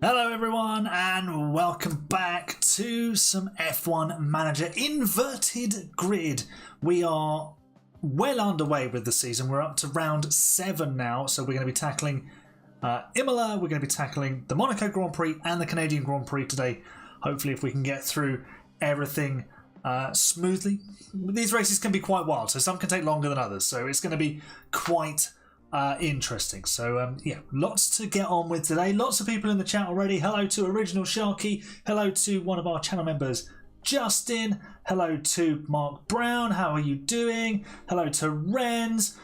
Hello everyone and welcome back to some F1 Manager Inverted Grid. We are well underway with the season. We're up to round 7 now, so we're going to be tackling Imola, we're going to be tackling the Monaco Grand Prix and the Canadian Grand Prix today. Hopefully if we can get through everything smoothly. These races can be quite wild, so some can take longer than others, so it's going to be quite interesting. So yeah, lots to get on with today. Lots of people in the chat already. Hello to Original Sharky. Hello to one of our channel members, Justin. Hello to Mark Brown. How are you doing? Hello to Renz.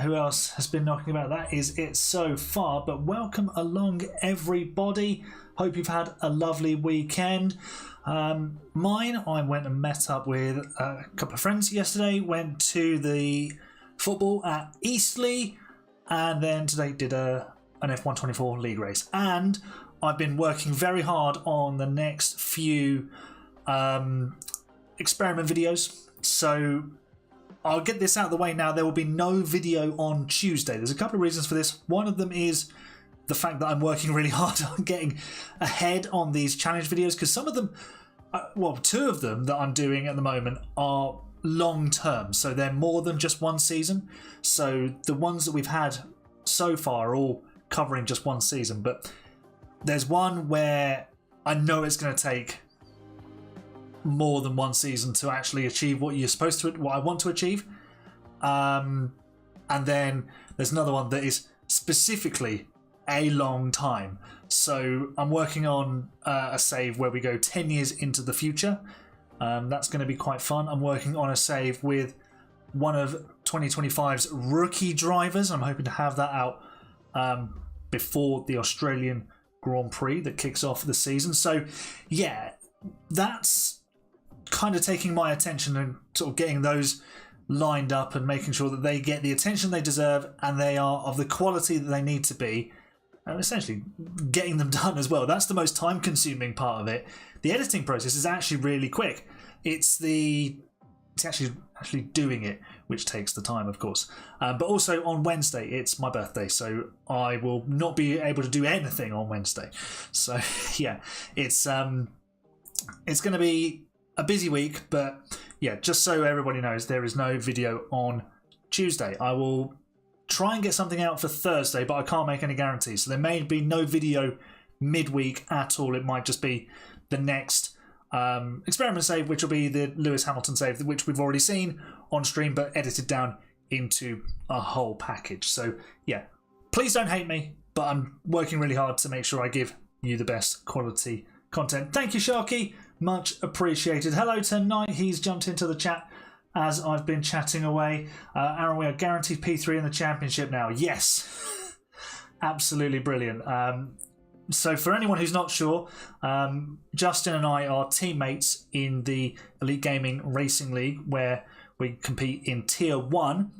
Who else has been knocking about? That is it so far, but welcome along everybody. Hope you've had a lovely weekend. Mine, I went and met up with a couple of friends yesterday, went to the football at Eastleigh, and then today did an F124 league race. And I've been working very hard on the next few experiment videos, so I'll get this out of the way now. There will be no video on Tuesday. There's a couple of reasons for this. One of them is the fact that I'm working really hard on getting ahead on these challenge videos, because some of them, well, 2 of them that I'm doing at the moment are long term, so they're more than just one season. So the ones that we've had so far are all covering just one season, but there's one where I know it's going to take more than one season to actually achieve what you're supposed to, what I want to achieve. And then there's another one that is specifically a long time. So I'm working on a save where we go 10 years into the future. That's going to be quite fun. I'm working on a save with one of 2025's rookie drivers. I'm hoping to have that out before the Australian Grand Prix that kicks off the season. So yeah, that's kind of taking my attention and sort of getting those lined up and making sure that they get the attention they deserve and they are of the quality that they need to be. And essentially getting them done as well. That's the most time consuming part of it. The editing process is actually really quick. It's actually doing it which takes the time, of course. But also on Wednesday, it's my birthday, so I will not be able to do anything on Wednesday. So yeah, it's going to be a busy week, but yeah, just so everybody knows, there is no video on Tuesday. I will try and get something out for Thursday, but I can't make any guarantees. So there may be no video midweek at all. It might just be the next experiment save, which will be the Lewis Hamilton save, which we've already seen on stream, but edited down into a whole package. So yeah, please don't hate me, but I'm working really hard to make sure I give you the best quality content. Thank you, Sharky. Much appreciated. Hello to Knight. He's jumped into the chat as I've been chatting away. Aaron, we are guaranteed P3 in the championship now. Yes, absolutely brilliant. So for anyone who's not sure, Justin and I are teammates in the Elite Gaming Racing League, where we compete in Tier 1.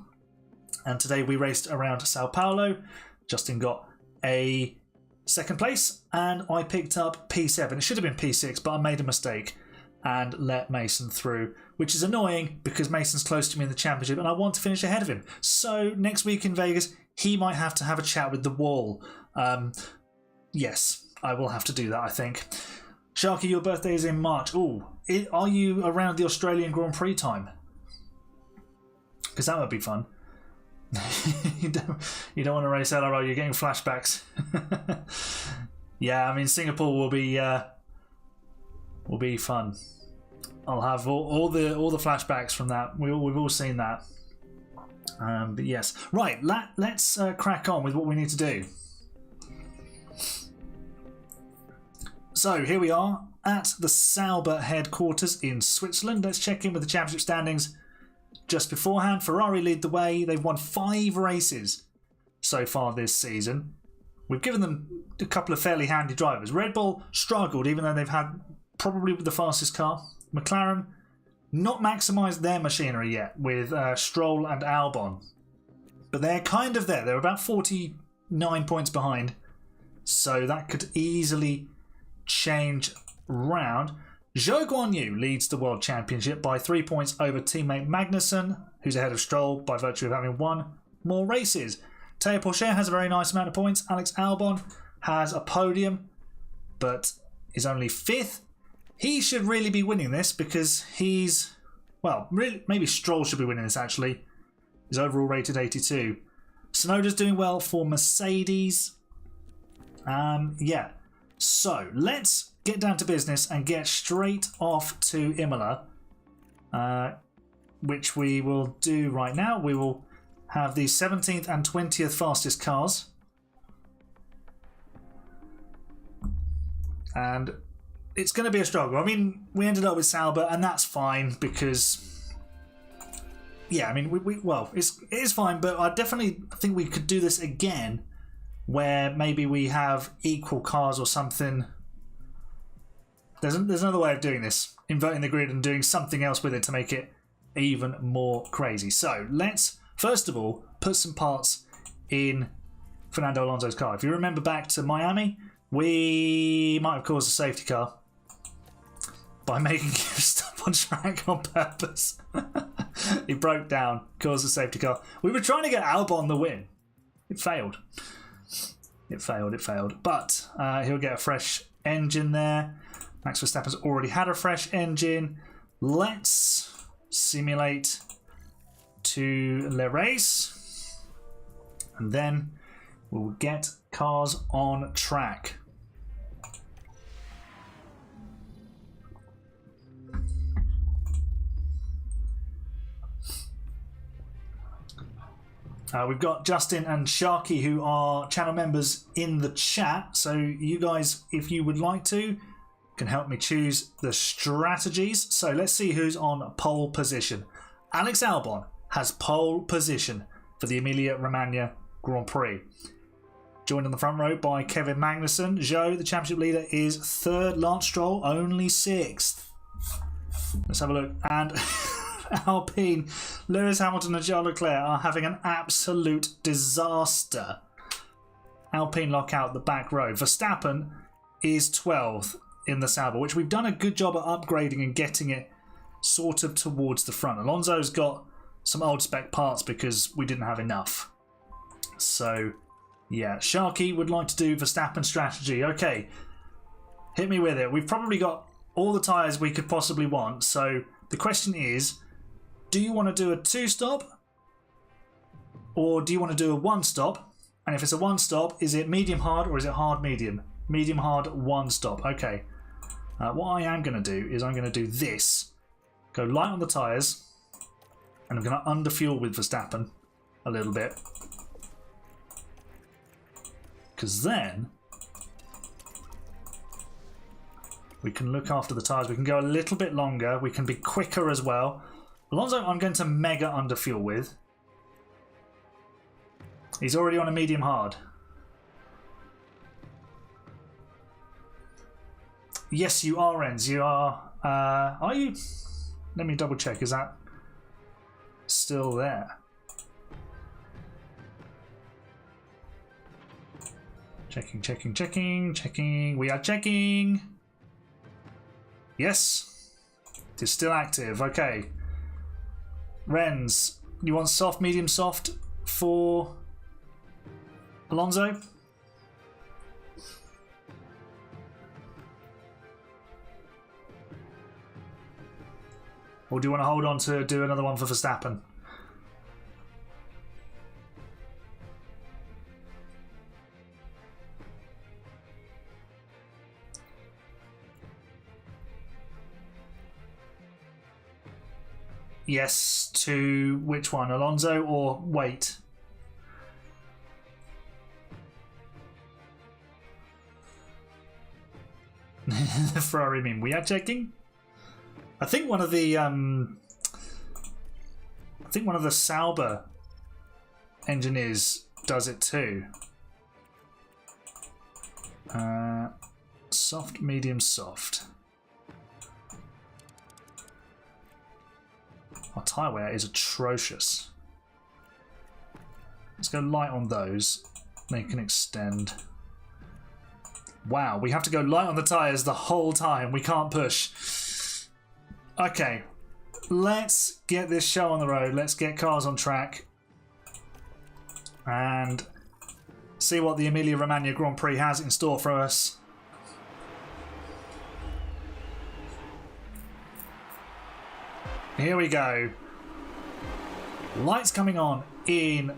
And today we raced around Sao Paulo. Justin got a 2nd place and I picked up P7. It should have been P6, but I made a mistake and let Mason through, which is annoying because Mason's close to me in the championship and I want to finish ahead of him. So next week in Vegas, he might have to have a chat with the wall. Yes, I will have to do that, I think. Sharky, your birthday is in March. Ooh, are you around the Australian Grand Prix time? Because that would be fun. you don't want to race LRO, you're getting flashbacks. Yeah, I mean, Singapore will be fun. I'll have all the flashbacks from that. We've all seen that. But yes, right. Let's crack on with what we need to do. So here we are at the Sauber headquarters in Switzerland. Let's check in with the championship standings just beforehand. Ferrari lead the way. They've won 5 races so far this season. We've given them a couple of fairly handy drivers. Red Bull struggled, even though they've had probably the fastest car. McLaren not maximised their machinery yet with Stroll and Albon. But they're kind of there. They're about 49 points behind. So that could easily change round. Zhou Guanyu leads the World Championship by 3 points over teammate Magnussen, who's ahead of Stroll by virtue of having won more races. Teo Porcher has a very nice amount of points. Alex Albon has a podium but is only 5th. He should really be winning this because he's, well, really, maybe Stroll should be winning this actually. He's overall rated 82. Tsunoda's doing well for Mercedes. Yeah. So let's get down to business and get straight off to Imola, which we will do right now. We will have the 17th and 20th fastest cars. And it's going to be a struggle. I mean, we ended up with Sauber, and that's fine because, yeah, I mean, it is fine, but I definitely think we could do this again where maybe we have equal cars or something. There's another way of doing this, inverting the grid and doing something else with it to make it even more crazy. So let's, first of all, put some parts in Fernando Alonso's car. If you remember back to Miami, we might have caused a safety car by making him stop on track on purpose. He broke down, caused a safety car. We were trying to get Albon the win. It failed. It failed. But he'll get a fresh engine there. Max Verstappen's already had a fresh engine. Let's simulate to Le Race. And then we'll get cars on track. We've got Justin and Sharky, who are channel members, in the chat. So you guys, if you would like to, can help me choose the strategies. So let's see who's on pole position. Alex Albon has pole position for the Emilia-Romagna Grand Prix. Joined on the front row by Kevin Magnussen. Zhou, the championship leader, is 3rd. Lance Stroll, only 6th. Let's have a look. And Alpine, Lewis Hamilton and Charles Leclerc are having an absolute disaster. Alpine lock out the back row. Verstappen is 12th in the Sauber, which we've done a good job at upgrading and getting it sort of towards the front. Alonso's got some old spec parts because we didn't have enough. So, yeah, Sharky would like to do Verstappen strategy. Okay, hit me with it. We've probably got all the tyres we could possibly want. So the question is, do you want to do a 2-stop or do you want to do a 1-stop? And if it's a 1-stop, is it medium hard or is it hard medium? Medium hard 1-stop. Okay. What I am going to do is I'm going to do this. Go light on the tyres. And I'm going to underfuel with Verstappen a little bit. Because then we can look after the tyres. We can go a little bit longer. We can be quicker as well. Alonso, I'm going to mega underfuel with. He's already on a medium hard. Yes, you are, Renz. You are you? Let me double check. Is that still there? Checking. We are checking. Yes. It is still active. Okay. Renz, you want soft, medium, soft for Alonso? Or do you want to hold on to do another one for Verstappen? Yes, to which one? Alonso or wait? The Ferrari meme. We are checking. I think one of the Sauber engineers does it too. Soft, medium, soft. Our tyre wear is atrocious. Let's go light on those. They can extend. Wow, we have to go light on the tyres the whole time. We can't push. Okay, let's get this show on the road. Let's get cars on track. And see what the Emilia-Romagna Grand Prix has in store for us. Here we go. Lights coming on in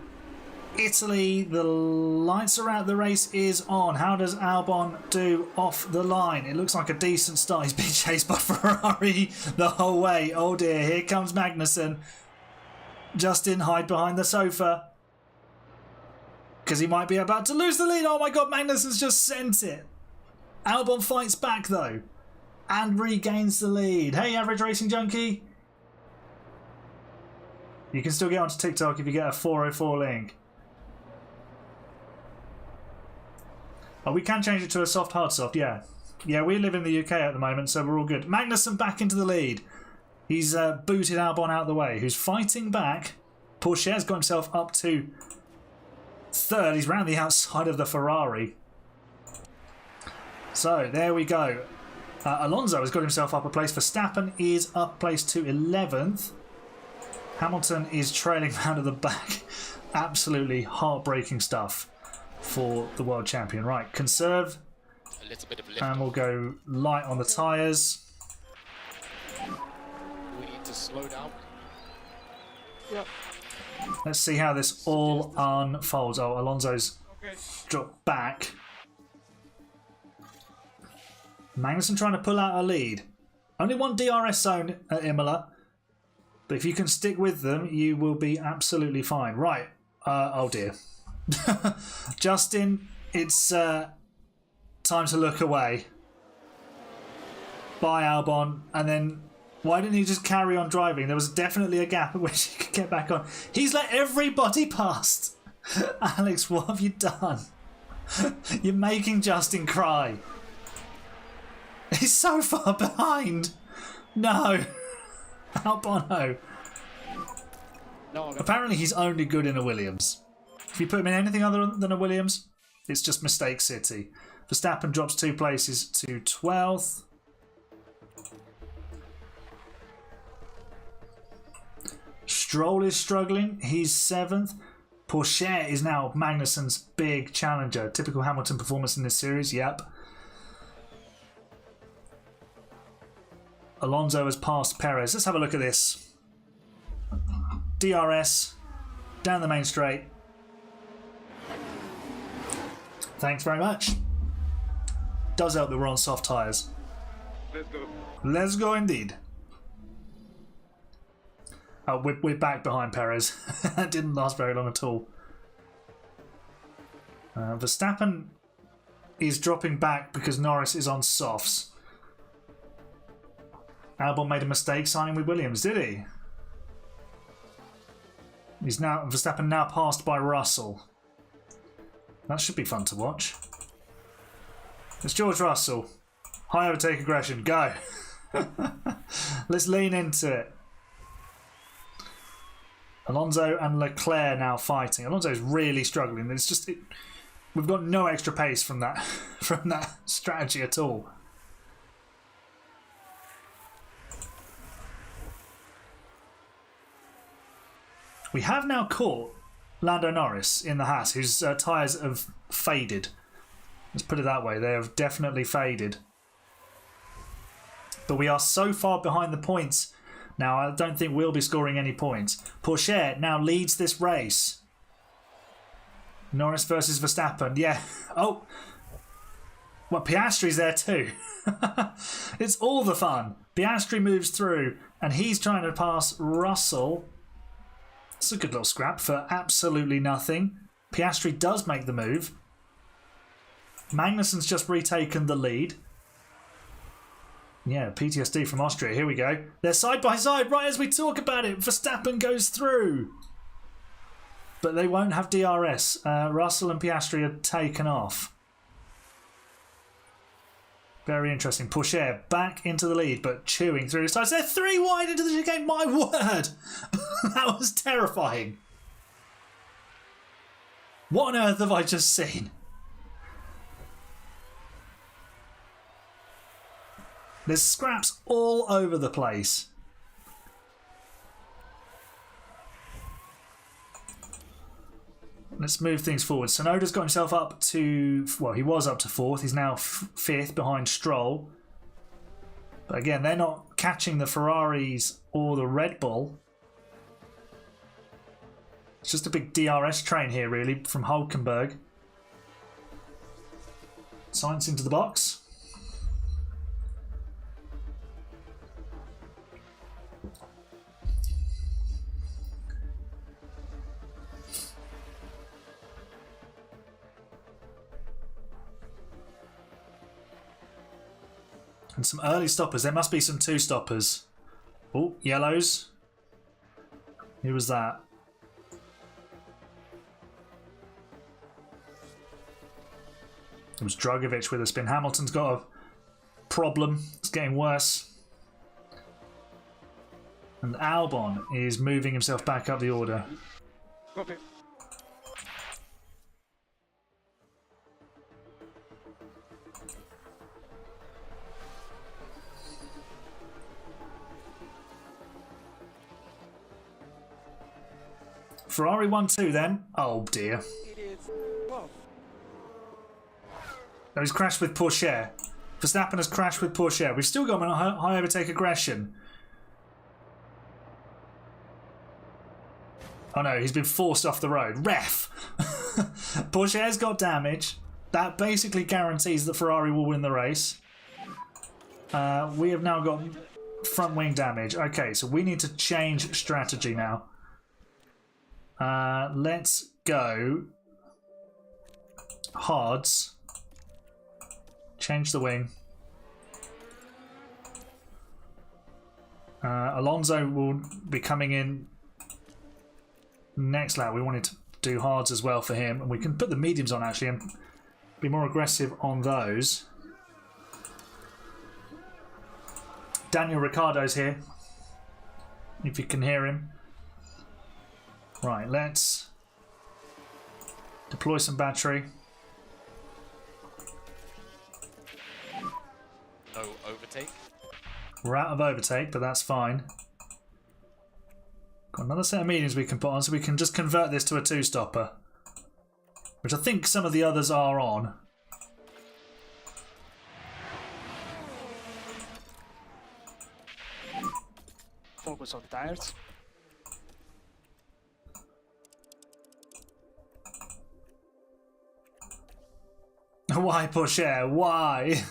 Italy. The lights are out. The race is on. How does Albon do off the line? It looks like a decent start. He's been chased by Ferrari the whole way. Oh dear, here comes Magnussen. Justin, hide behind the sofa, because he might be about to lose the lead. Oh my god, Magnussen's just sent it. Albon fights back though and regains the lead. Hey, average racing junkie. You can still get onto TikTok if you get a 404 link. Oh, we can change it to a soft, hard soft, yeah. Yeah, we live in the UK at the moment, so we're all good. Magnussen back into the lead. He's booted Albon out of the way, who's fighting back. Pourchaire's got himself up to third. He's round the outside of the Ferrari. So, there we go. Alonso has got himself up a place. Verstappen is up place to 11th. Hamilton is trailing round at the back. Absolutely heartbreaking stuff for the world champion. Right, conserve. A little bit of lift and we'll go light on the tyres. We need to slow down. Yep. Let's see how this all unfolds. Oh, Alonso's dropped back. Magnussen trying to pull out a lead. Only one DRS zone at Imola. But if you can stick with them, you will be absolutely fine. Right. Oh dear. Justin, it's time to look away. Bye, Albon. And then, why didn't he just carry on driving? There was definitely a gap at which he could get back on. He's let everybody past. Alex, what have you done? You're making Justin cry. He's so far behind. No. Albon, no. Apparently he's only good in a Williams. If you put him in anything other than a Williams, it's just mistake city. Verstappen drops 2 places to 12th. Stroll is struggling. He's 7th. Pourchaire is now Magnussen's big challenger. Typical Hamilton performance in this series. Yep. Alonso has passed Perez. Let's have a look at this. DRS. Down the main straight. Thanks very much. Does help that we're on soft tyres. Let's go. Let's go indeed. Oh, we're back behind Perez. That didn't last very long at all. Verstappen is dropping back because Norris is on softs. Albon made a mistake signing with Williams, did he? Verstappen now passed by Russell. That should be fun to watch. It's George Russell. High overtake aggression, go. Let's lean into it. Alonso and Leclerc now fighting. Alonso's really struggling. It's just we've got no extra pace from that strategy at all. We have now caught Lando Norris in the Haas, whose tyres have faded. Let's put it that way. They have definitely faded. But we are so far behind the points now, I don't think we'll be scoring any points. Pourchaire now leads this race. Norris versus Verstappen. Yeah. Oh. Well, Piastri's there too. It's all the fun. Piastri moves through and he's trying to pass Russell. It's a good little scrap for absolutely nothing. Piastri does make the move. Magnussen's just retaken the lead. Yeah, PTSD from Austria. Here we go. They're side by side right as we talk about it. Verstappen goes through. But they won't have DRS. Russell and Piastri are taken off. Very interesting. Pourchaire back into the lead, but chewing through his tyres. They're 3 wide into the chicane. My word! That was terrifying. What on earth have I just seen? There's scraps all over the place. Let's move things forward. Tsunoda's got himself up to... Well, he was up to 4th. He's now 5th behind Stroll. But again, they're not catching the Ferraris or the Red Bull. It's just a big DRS train here, really, from Hulkenberg. Sainz into the box. And some early stoppers. There must be some two stoppers. Oh, yellows. Who was that? It was Drogovic with a spin. Hamilton's got a problem. It's getting worse. And Albon is moving himself back up the order. Copy. Ferrari 1-2 then. Oh dear. Well, No, he's crashed with Porsche. Verstappen has crashed with Porsche. We've still got him on high overtake aggression. Oh no, he's been forced off the road. Ref! Porsche's got damage. That basically guarantees that Ferrari will win the race. We have now got front wing damage. Okay, so we need to change strategy now. Let's go hards. Change the wing. Alonso will be coming in next lap. We wanted to do hards as well for him, and we can put the mediums on actually and be more aggressive on those. Daniel Ricciardo's here, if you can hear him. Right, let's deploy some battery. No overtake. We're out of overtake, but that's fine. Got another set of mediums we can put on, so we can just convert this to a two-stopper, which I think some of the others are on. focus on tires. Why Porsche? Why?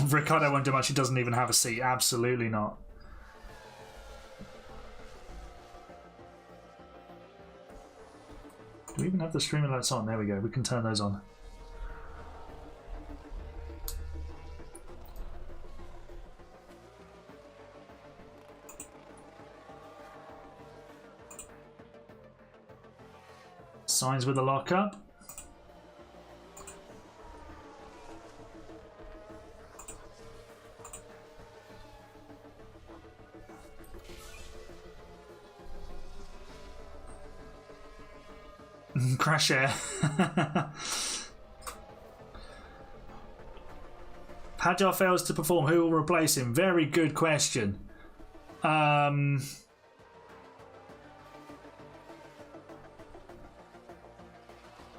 Ricciardo won't do much. He doesn't even have a seat. Absolutely not. Do we even have the streamer lights on? There we go. We can turn those on. Signs with the lockup. Crash air. Hadjar fails to perform. Who will replace him? Very good question. I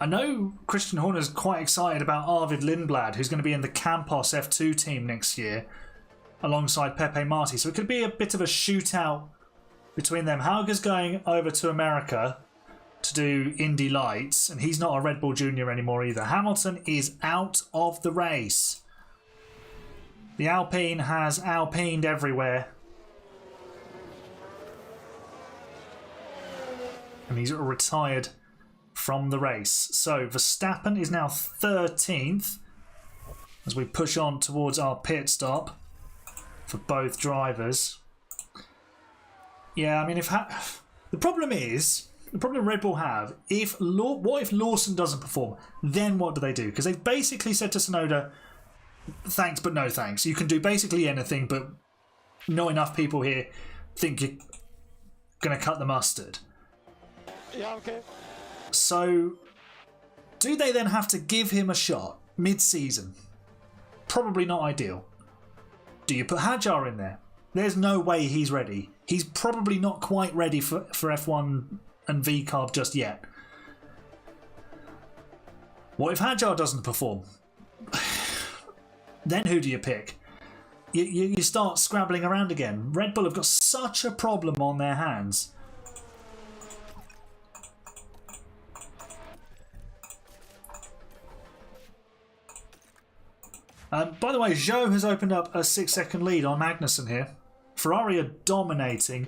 know Christian Horner's quite excited about Arvid Lindblad, who's going to be in the Campos F2 team next year alongside Pepe Marti. So it could be a bit of a shootout between them. Hauger's going over to America to do Indy Lights, and he's not a Red Bull Junior anymore either. Hamilton is out of the race. The Alpine has Alpined everywhere. And he's retired from the race. So Verstappen is now 13th as we push on towards our pit stop for both drivers. Yeah, I mean, the problem Red Bull have, what if Lawson doesn't perform? Then what do they do? Because they've basically said to Tsunoda, thanks but no thanks. You can do basically anything, but not enough people here think you're going to cut the mustard. Yeah, okay. So, do they then have to give him a shot mid-season? Probably not ideal. Do you put Hadjar in there? There's no way he's ready. He's probably not quite ready for F1 and V-Carb just yet. What if Hadjar doesn't perform? then who do you pick? You start scrabbling around again. Red Bull have got such a problem on their hands. By the way, Zhou has opened up a 6-second lead on Magnussen here. Ferrari are dominating.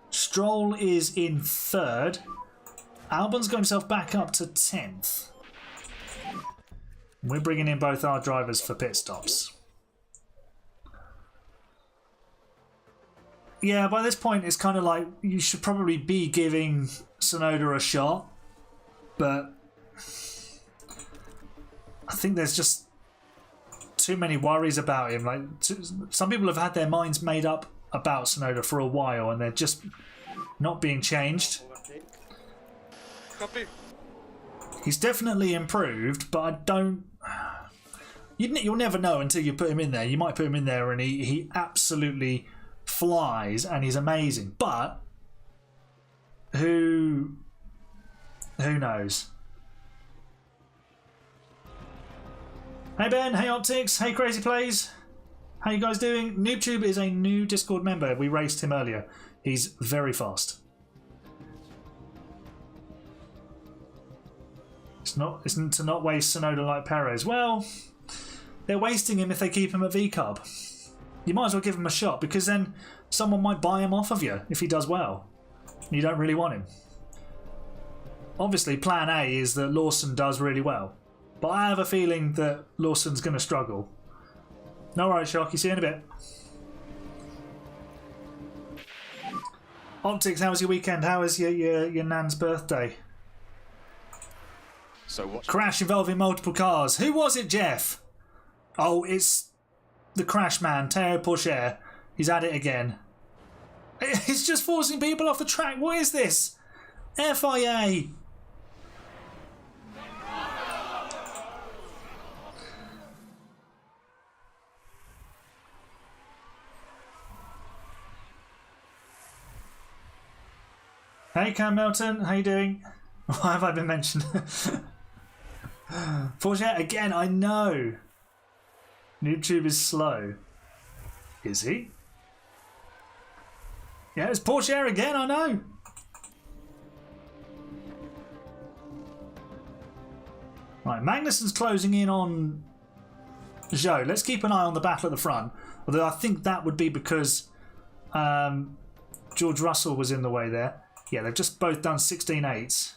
Stroll is in 3rd. Albon's got himself back up to 10th. We're bringing in both our drivers for pit stops. Yeah, by this point it's kind of like you should probably be giving Tsunoda a shot, but I think there's just too many worries about him. Like some people have had their minds made up about Tsunoda for a while, and they're just not being changed. Copy. He's definitely improved, but I don't. You'll never know until you put him in there. You might put him in there, and he absolutely flies, and he's amazing. But who knows? Hey Ben, hey Optics, hey Crazy Plays. How you guys doing? NoobTube is a new Discord member. We raced him earlier. He's very fast. It's to not waste Tsunoda like Perez. Well, they're wasting him if they keep him at VCARB. You might as well give him a shot, because then someone might buy him off of you if he does well. You don't really want him. Obviously, plan A is that Lawson does really well. But I have a feeling that Lawson's going to struggle. No worries, Sharky. See you in a bit. Optics, how was your weekend? How was your nan's birthday? So what? Crash involving multiple cars. Who was it, Jeff? Oh, it's the crash man, Théo Pourchaire. He's at it again. He's just forcing people off the track. What is this? FIA. Hey Cam Melton, how you doing? Why have I been mentioned? Pourchaire again, I know. NoobTube is slow. Is he? Yeah, it's Pourchaire again, I know. Right, Magnussen's closing in on Zhou. Let's keep an eye on the battle at the front. Although I think that would be because George Russell was in the way there. Yeah, they've just both done 16.8s.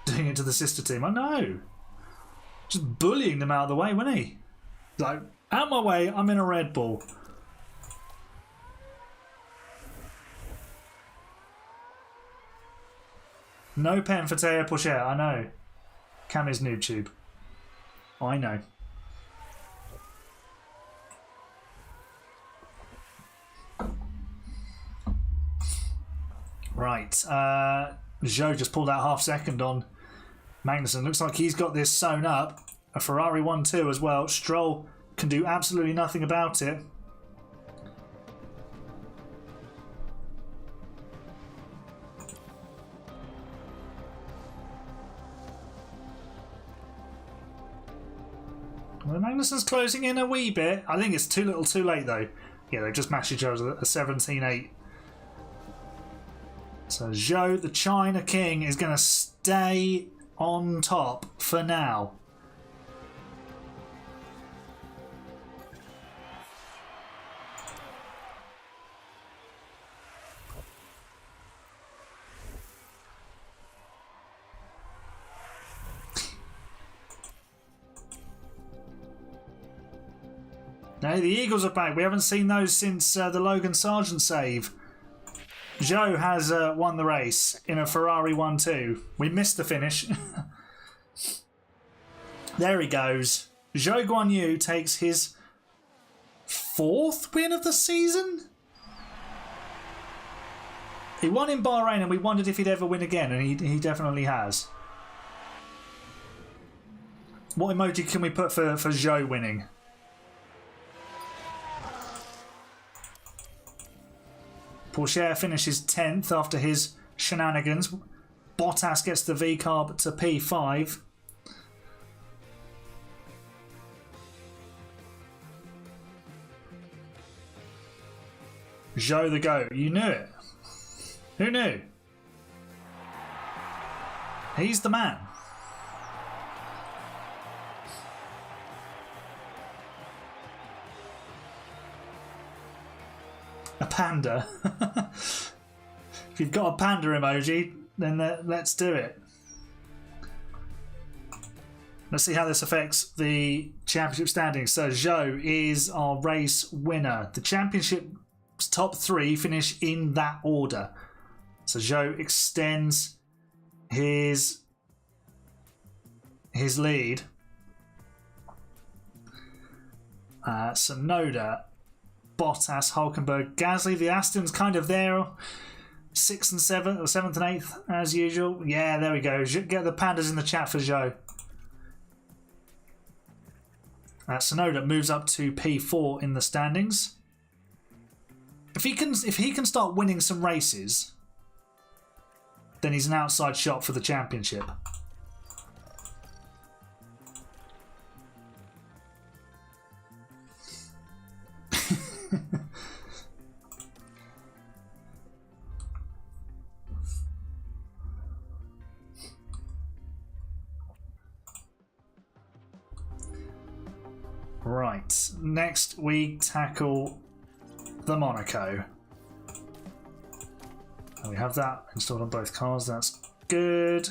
Doing it to the sister team. I know. Just bullying them out of the way, wasn't he? Like, out my way, I'm in a Red Bull. No pen for Théo Pourchaire, I know. Cam is NoobTube. I know. Right, Zhou just pulled out half second on Magnussen. Looks like he's got this sewn up. A Ferrari 1-2 as well. Stroll can do absolutely nothing about it. Well, Magnussen's closing in a wee bit. I think it's too little too late though. Yeah, they've just matched each other at a 17.8. So Zhou, the China King, is going to stay on top for now. No, the Eagles are back. We haven't seen those since the Logan Sargent save. Zhou has won the race in a Ferrari 1-2. We missed the finish. There he goes. Zhou Guanyu takes his 4th win of the season? He won in Bahrain and we wondered if he'd ever win again, and he definitely has. What emoji can we put for Zhou winning? Pourchaire finishes 10th after his shenanigans. Bottas gets the VCARB to P5. Zhou the GOAT. You knew it. Who knew? He's the man. A panda. If you've got a panda emoji, then let's do it. Let's see how this affects the championship standings. So Zhou is our race winner. The championship's top 3 finish in that order. So Zhou extends his lead. Sonoda, Bottas, Hulkenberg, Gasly. The Aston's kind of there. 6th and 7th, or 7th and 8th as usual. Yeah, there we go. Get the pandas in the chat for Zhou. Sonoda moves up to P4 in the standings. If he can start winning some races, then he's an outside shot for the championship. Right, next we tackle the Monaco. And we have that installed on both cars, that's good.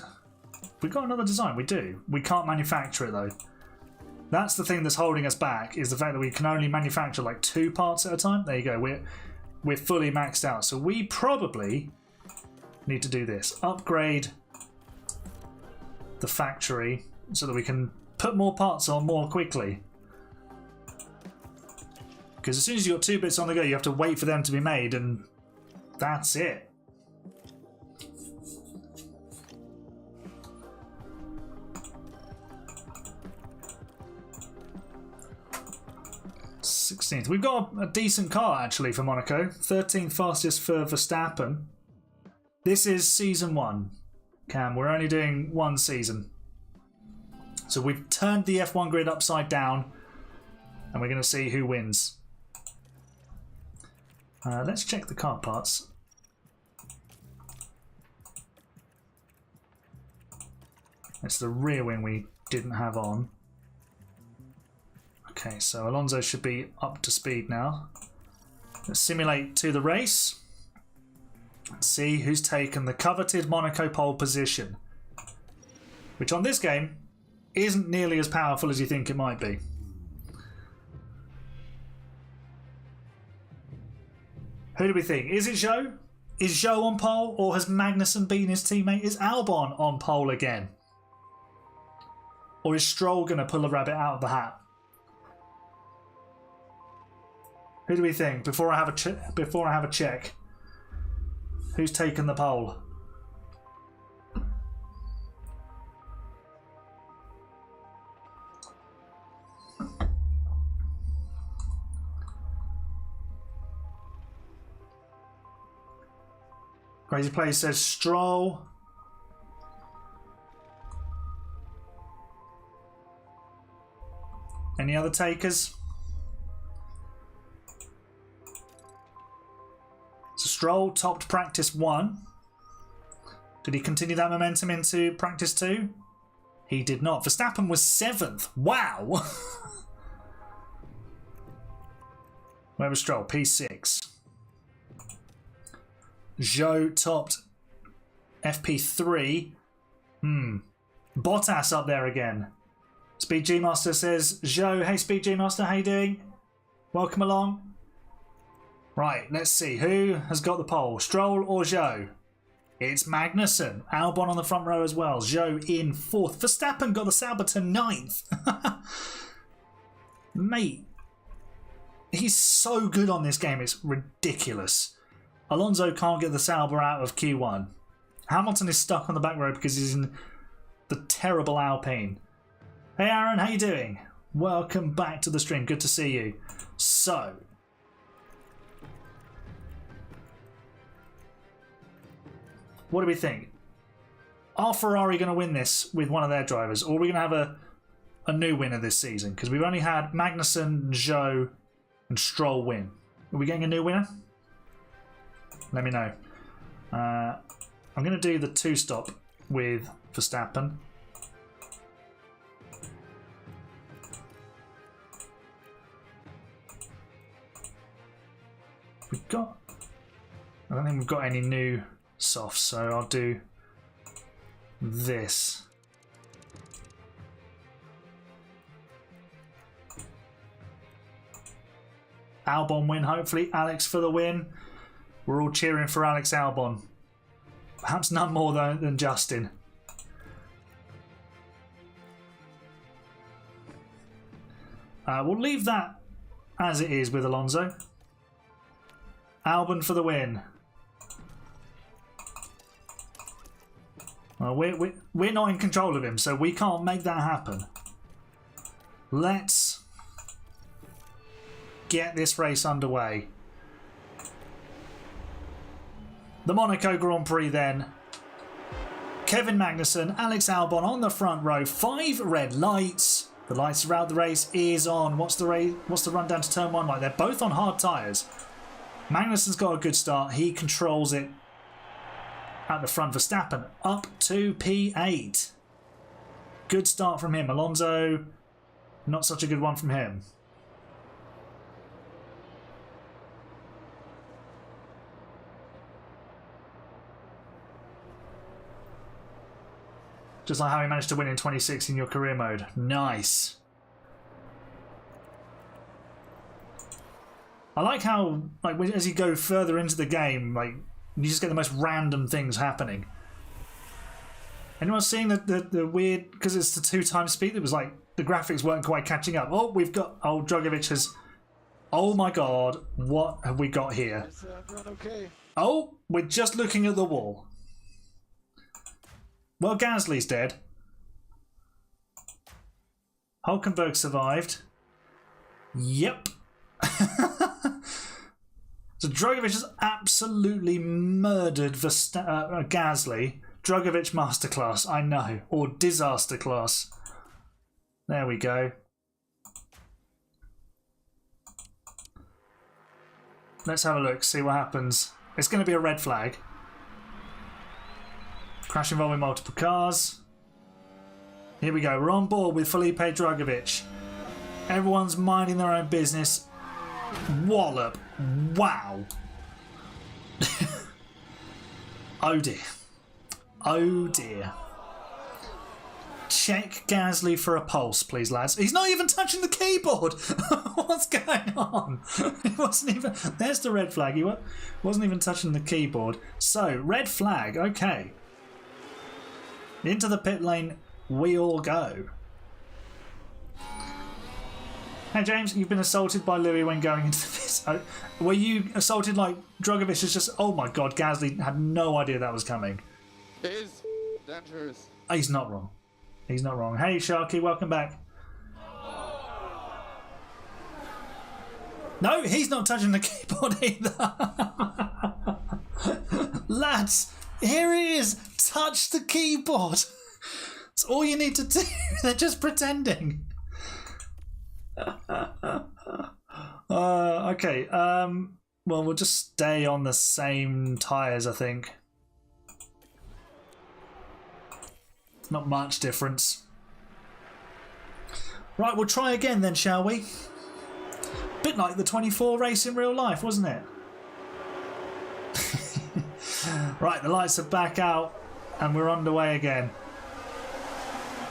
We've got another design, we do. We can't manufacture it though. That's the thing that's holding us back, is the fact that we can only manufacture like 2 parts at a time. There you go, we're fully maxed out. So we probably need to do this. Upgrade the factory so that we can put more parts on more quickly. Because as soon as you've got 2 bits on the go, you have to wait for them to be made, and that's it. (16th). We've got a decent car actually for Monaco. 13th fastest for Verstappen. This is season 1, Cam. We're only doing 1 season. So we've turned the F1 grid upside down, and we're going to see who wins. Let's check the car parts. It's the rear wing we didn't have on. Okay, so Alonso should be up to speed now. Let's simulate to the race. Let's see who's taken the coveted Monaco pole position, which on this game isn't nearly as powerful as you think it might be. Who do we think? Is it Zhou? Is Zhou on pole, or has Magnussen beaten his teammate? Is Albon on pole again? Or is Stroll going to pull a rabbit out of the hat? Who do we think? Before I have a check, who's taken the pole? Crazy Play says Stroll. Any other takers? So Stroll topped practice 1. Did he continue that momentum into practice 2? He did not. Verstappen was 7th. Wow! Where was Stroll? P6. Zhou topped FP3. Bottas up there again. Speed G Master says, Zhou, hey Speed G Master, how you doing? Welcome along. Right, let's see. Who has got the pole? Stroll or Zhou? It's Magnussen. Albon on the front row as well. Zhou in 4th. Verstappen got the Sauber to 9th. Mate, he's so good on this game. It's ridiculous. Alonso can't get the Sauber out of Q1. Hamilton is stuck on the back row because he's in the terrible Alpine. Hey Aaron, how you doing? Welcome back to the stream. Good to see you. So, what do we think? Are Ferrari going to win this with one of their drivers, or are we going to have a new winner this season? Because we've only had Magnussen, Zhou, and Stroll win. Are we getting a new winner? let me know. I'm going to do the 2-stop with Verstappen. I don't think we've got any new softs, so I'll do this. Albon win, hopefully. Alex for the win. We're all cheering for Alex Albon. Perhaps none more than Justin. We'll leave that as it is with Alonso. Albon for the win. Well, we're not in control of him, so we can't make that happen. Let's get this race underway. The Monaco Grand Prix then. Kevin Magnussen, Alex Albon on the front row. 5 red lights. The lights throughout the race is on. What's the run down to turn 1 like? They're both on hard tyres. Magnussen's got a good start. He controls it at the front. Verstappen up to P8. Good start from him. Alonso, not such a good one from him. Just like how he managed to win in 26 in your career mode. Nice. I like how, like, as you go further into the game, like, you just get the most random things happening. Anyone seeing the weird, because it's the 2x speed, it was like the graphics weren't quite catching up. Oh, we've got, oh, Drogovic has, oh my god, what have we got here? Is everyone okay? Oh, we're just looking at the wall. Well, Gasly's dead. Hulkenberg survived. Yep. So Drogovic has absolutely murdered Gasly. Drogovic masterclass, I know. Or disaster class. There we go. Let's have a look, see what happens. It's going to be a red flag. Crash involving multiple cars. Here we go. We're on board with Felipe Drogovic. Everyone's minding their own business. Wallop. Wow. Oh dear. Oh dear. Check Gasly for a pulse, please, lads. He's not even touching the keyboard. What's going on? He wasn't even... There's the red flag. He wasn't even touching the keyboard. So, red flag. Okay. Into the pit lane we all go. Hey James, you've been assaulted by Louis when going into the pit. Were you assaulted like Drogovic is just... Oh my god, Gasly had no idea that was coming. It is dangerous. He's not wrong. He's not wrong. Hey Sharky, welcome back. No, he's not touching the keyboard either. Lads, here it is. Touch the keyboard. That's all you need to do. They're just pretending. Okay. Well, we'll just stay on the same tyres, I think. Not much difference. Right, we'll try again then, shall we? Bit like the 24 race in real life, wasn't it? Right, the lights are back out and we're underway again.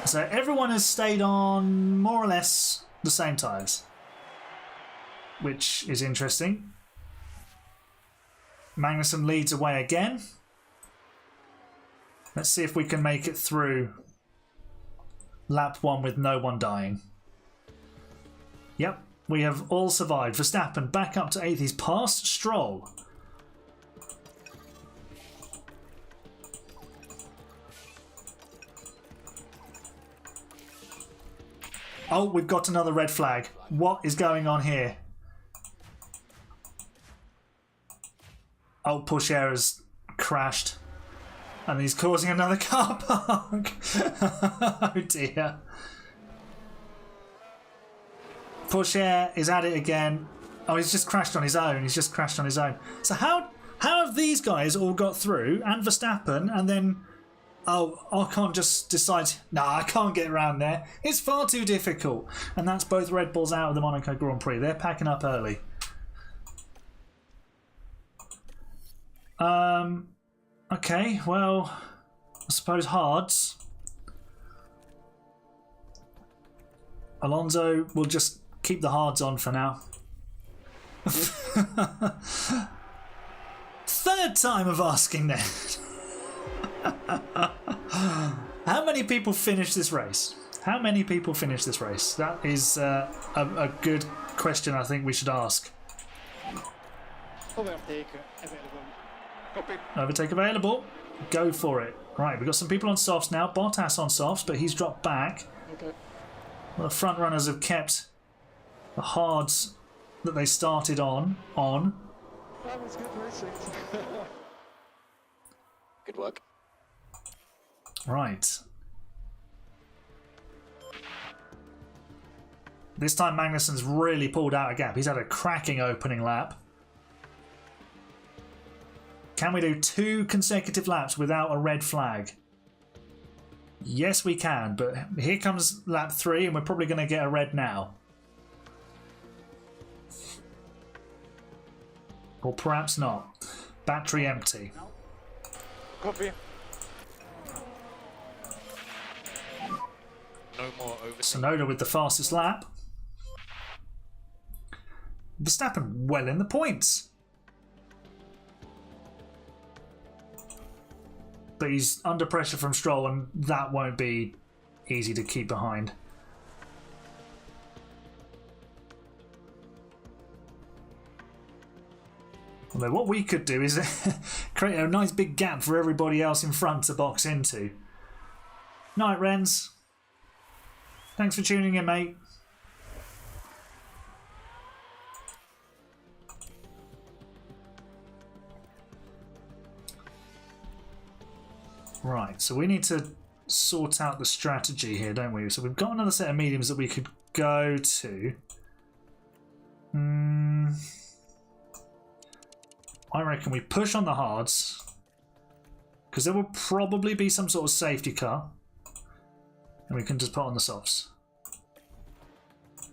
So everyone has stayed on more or less the same tyres, which is interesting. Magnussen leads away again. Let's see if we can make it through lap 1 with no one dying. Yep, we have all survived. Verstappen back up to 8th. He's past Stroll. Oh, we've got another red flag. What is going on here? Oh, Pourchaire has crashed. And he's causing another car park. Oh dear. Pourchaire is at it again. Oh, he's just crashed on his own. He's just crashed on his own. So how How have these guys all got through, and Verstappen, and then, oh, Ocon just decides, nah, I can't get around there. It's far too difficult. And that's both Red Bulls out of the Monaco Grand Prix. They're packing up early. Okay, well, I suppose hards. Alonso will just keep the hards on for now. Third time of asking that. How many people finish this race? How many people finish this race? That is a good question I think we should ask. Overtake available. Copy. Overtake available. Go for it. Right, we've got some people on softs now. Bottas on softs, but he's dropped back. Okay. Well, the front runners have kept the hards that they started on. That was good racing. Good work. Right. This time Magnussen's really pulled out a gap. He's had a cracking opening lap. Can we do 2 consecutive laps without a red flag? Yes, we can, but here comes lap 3 and we're probably going to get a red now. Or perhaps not. Battery empty. Copy. No more overtake. Sonoda with the fastest lap. Verstappen well in the points. But he's under pressure from Stroll, and that won't be easy to keep behind. Although what we could do is create a nice big gap for everybody else in front to box into. Night, Renz. Thanks for tuning in, mate. Right, so we need to sort out the strategy here, don't we? So we've got another set of mediums that we could go to. I reckon we push on the hards, because there will probably be some sort of safety car, and we can just put on the softs.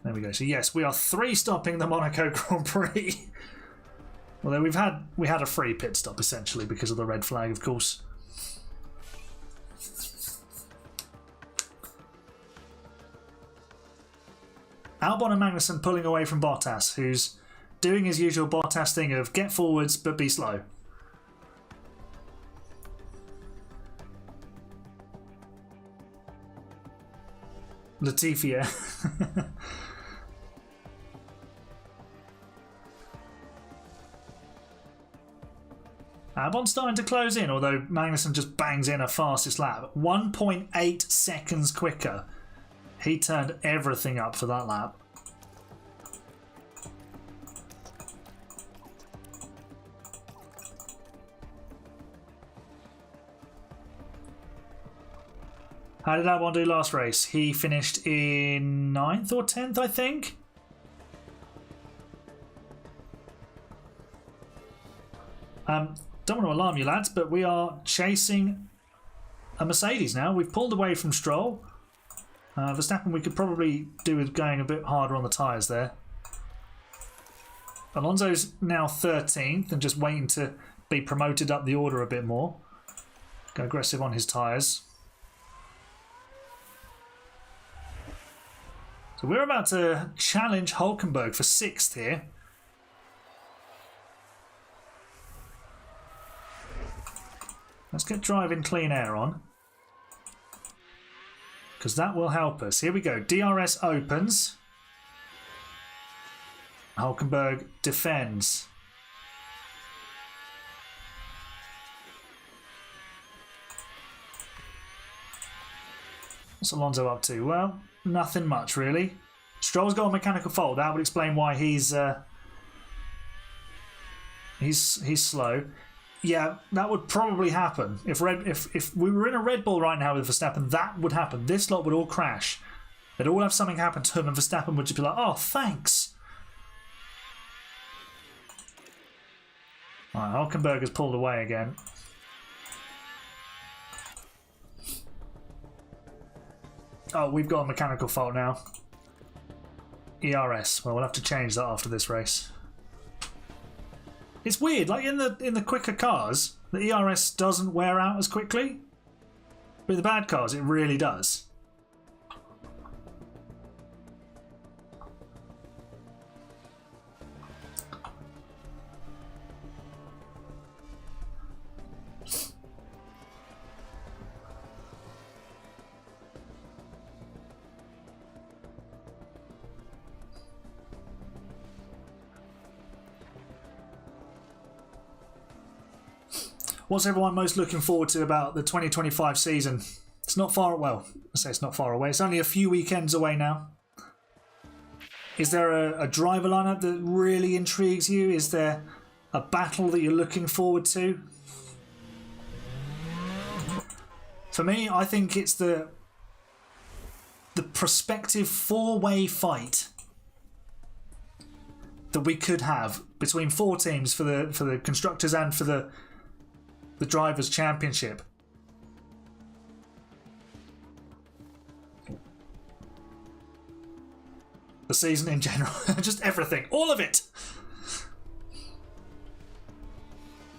There we go. So yes, we are 3-stopping the Monaco Grand Prix. Although we had a free pit stop essentially because of the red flag, of course. Albon and Magnussen pulling away from Bottas, who's doing his usual Bottas thing of get forwards but be slow. Latifi. Albon's starting to close in, although Magnussen just bangs in a fastest lap. 1.8 seconds quicker. He turned everything up for that lap. How did Albon do last race? He finished in 9th or 10th, I think. Don't want to alarm you, lads, but we are chasing a Mercedes now. We've pulled away from Stroll. Verstappen we could probably do with going a bit harder on the tyres there. Alonso's now 13th and just waiting to be promoted up the order a bit more. Go aggressive on his tyres. So we're about to challenge Hülkenberg for 6th here. Let's get driving clean air on, because that will help us. Here we go. DRS opens. Hülkenberg defends. What's Alonso up to? Well, nothing much really. Stroll's got a mechanical fault. That would explain why he's slow. Yeah, that would probably happen. If we were in a Red Bull right now with Verstappen, that would happen. This lot would all crash. They'd all have something happen to him, and Verstappen would just be like, oh, thanks. Right, Hulkenberg pulled away again. Oh, we've got a mechanical fault now. ERS. Well, we'll have to change that after this race. It's weird, like in the quicker cars, the ERS doesn't wear out as quickly. But in the bad cars, it really does. What's everyone most looking forward to about the 2025 season? It's not far, well, I say it's not far away. It's only a few weekends away now. Is there a driver lineup that really intrigues you? Is there a battle that you're looking forward to? For me, I think it's the prospective four-way fight that we could have between four teams for the constructors and for the Drivers' Championship. The season in general. Just everything. All of it!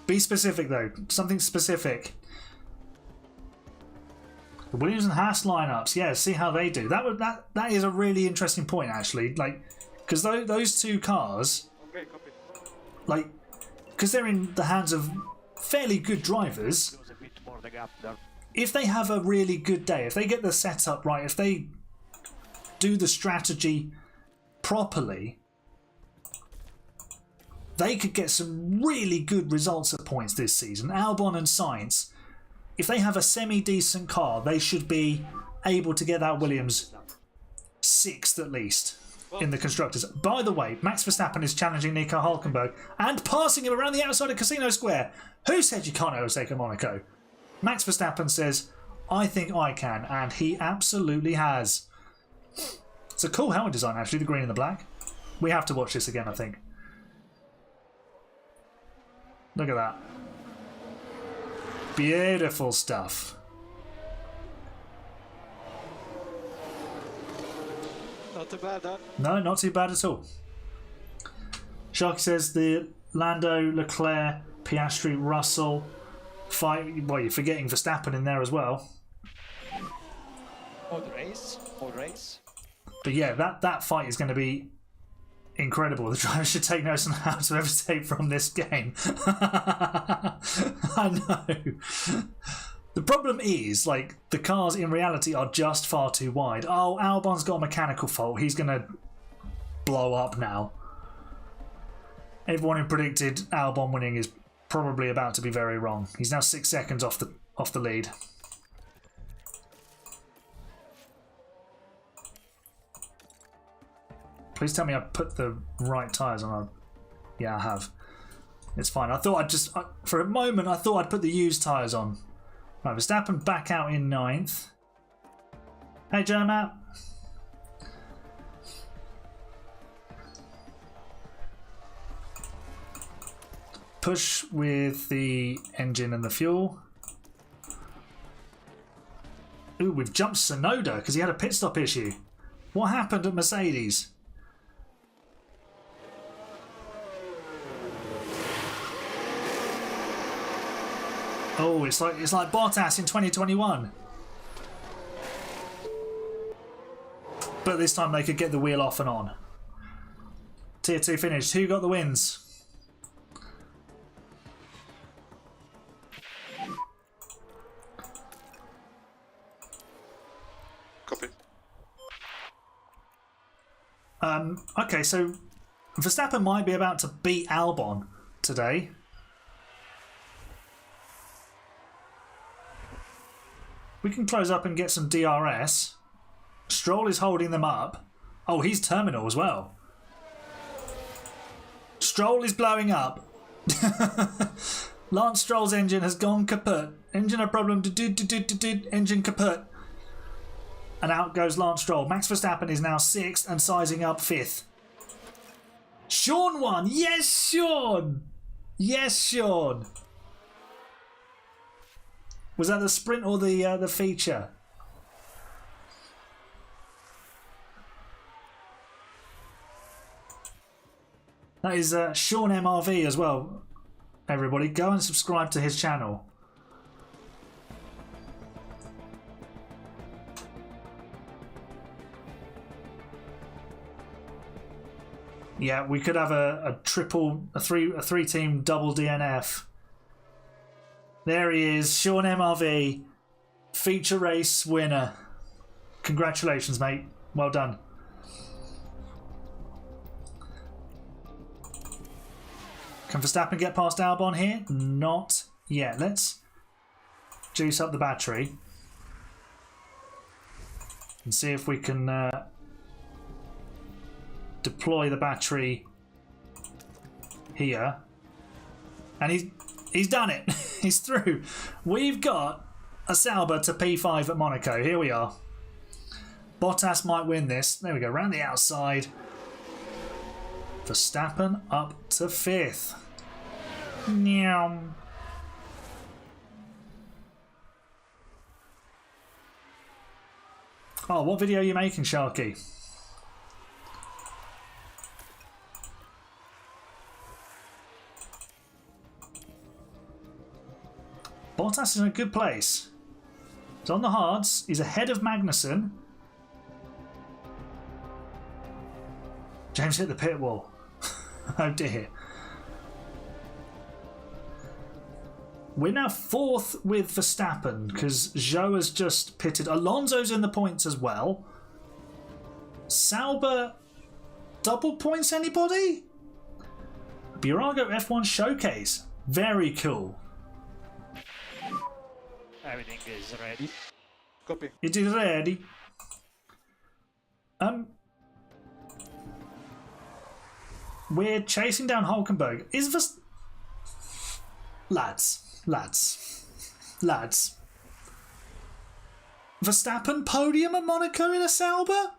Be specific though. Something specific. The Williams and Haas lineups. Yeah, see how they do. That is a really interesting point actually. Like, because those two cars, Okay, copy. like, because they're in the hands of fairly good drivers, if they have a really good day, if they get the setup right, if they do the strategy properly, they could get some really good results at points this season. Albon and Sainz, if they have a semi-decent car, they should be able to get that Williams 6th at least in the constructors. By the way, Max Verstappen is challenging Nico Hulkenberg and passing him around the outside of Casino Square. Who said you can't overtake a Monaco? Max Verstappen says, I think I can, and he absolutely has. It's a cool helmet design actually, the green and the black. We have to watch this again, I think. Look at that. Beautiful stuff. Not too bad, huh? No, not too bad at all. Sharky says the Lando, Leclerc, Piastri, Russell fight. Well, you're forgetting Verstappen in there as well. Old race. But yeah, that fight is going to be incredible. The driver should take notes on how to overtake from this game. I know. The problem is, like, the cars in reality are just far too wide. Oh, Albon's got a mechanical fault. He's going to blow up now. Everyone who predicted Albon winning is probably about to be very wrong. He's now 6 seconds off the lead. Please tell me I put the right tyres on. Yeah, I have. It's fine. I thought for a moment, I thought I'd put the used tyres on. Right, Verstappen back out in 9th. Hey, Joe Matt. Push with the engine and the fuel. Ooh, we've jumped Tsunoda because he had a pit stop issue. What happened at Mercedes? Oh, it's like Bottas in 2021. But this time they could get the wheel off and on. Tier 2 finished. Who got the wins? Copy. Okay, so Verstappen might be about to beat Albon today. We can close up and get some DRS. Stroll is holding them up. Oh, he's terminal as well. Stroll is blowing up. Lance Stroll's engine has gone kaput. Engine a problem. Engine kaput. And out goes Lance Stroll. Max Verstappen is now 6th and sizing up 5th. Sean won. Yes, Sean. Yes, Sean. Was that the sprint or the feature? That is Sean MRV as well. Everybody, go and subscribe to his channel. Yeah, we could have a three team double DNF. There he is, Sean MRV, feature race winner. Congratulations, mate. Well done. Can Verstappen get past Albon here? Not yet. Let's juice up the battery and see if we can deploy the battery here. And he's done it. He's through. We've got a Sauber to P5 at Monaco. Here we are. Bottas might win this. There we go. Round the outside. Verstappen up to 5th. Meow. Oh, what video are you making, Sharky? Bottas is in a good place. He's on the hards. He's ahead of Magnussen. James hit the pit wall. Oh dear. We're now 4th with Verstappen because Zhou has just pitted. Alonso's in the points as well. Sauber, double points, anybody? Burago F1 Showcase. Very cool. Everything is ready. Copy. It is ready. We're chasing down Hulkenberg. Is this... Lads. Verstappen podium at Monaco in a Sauber?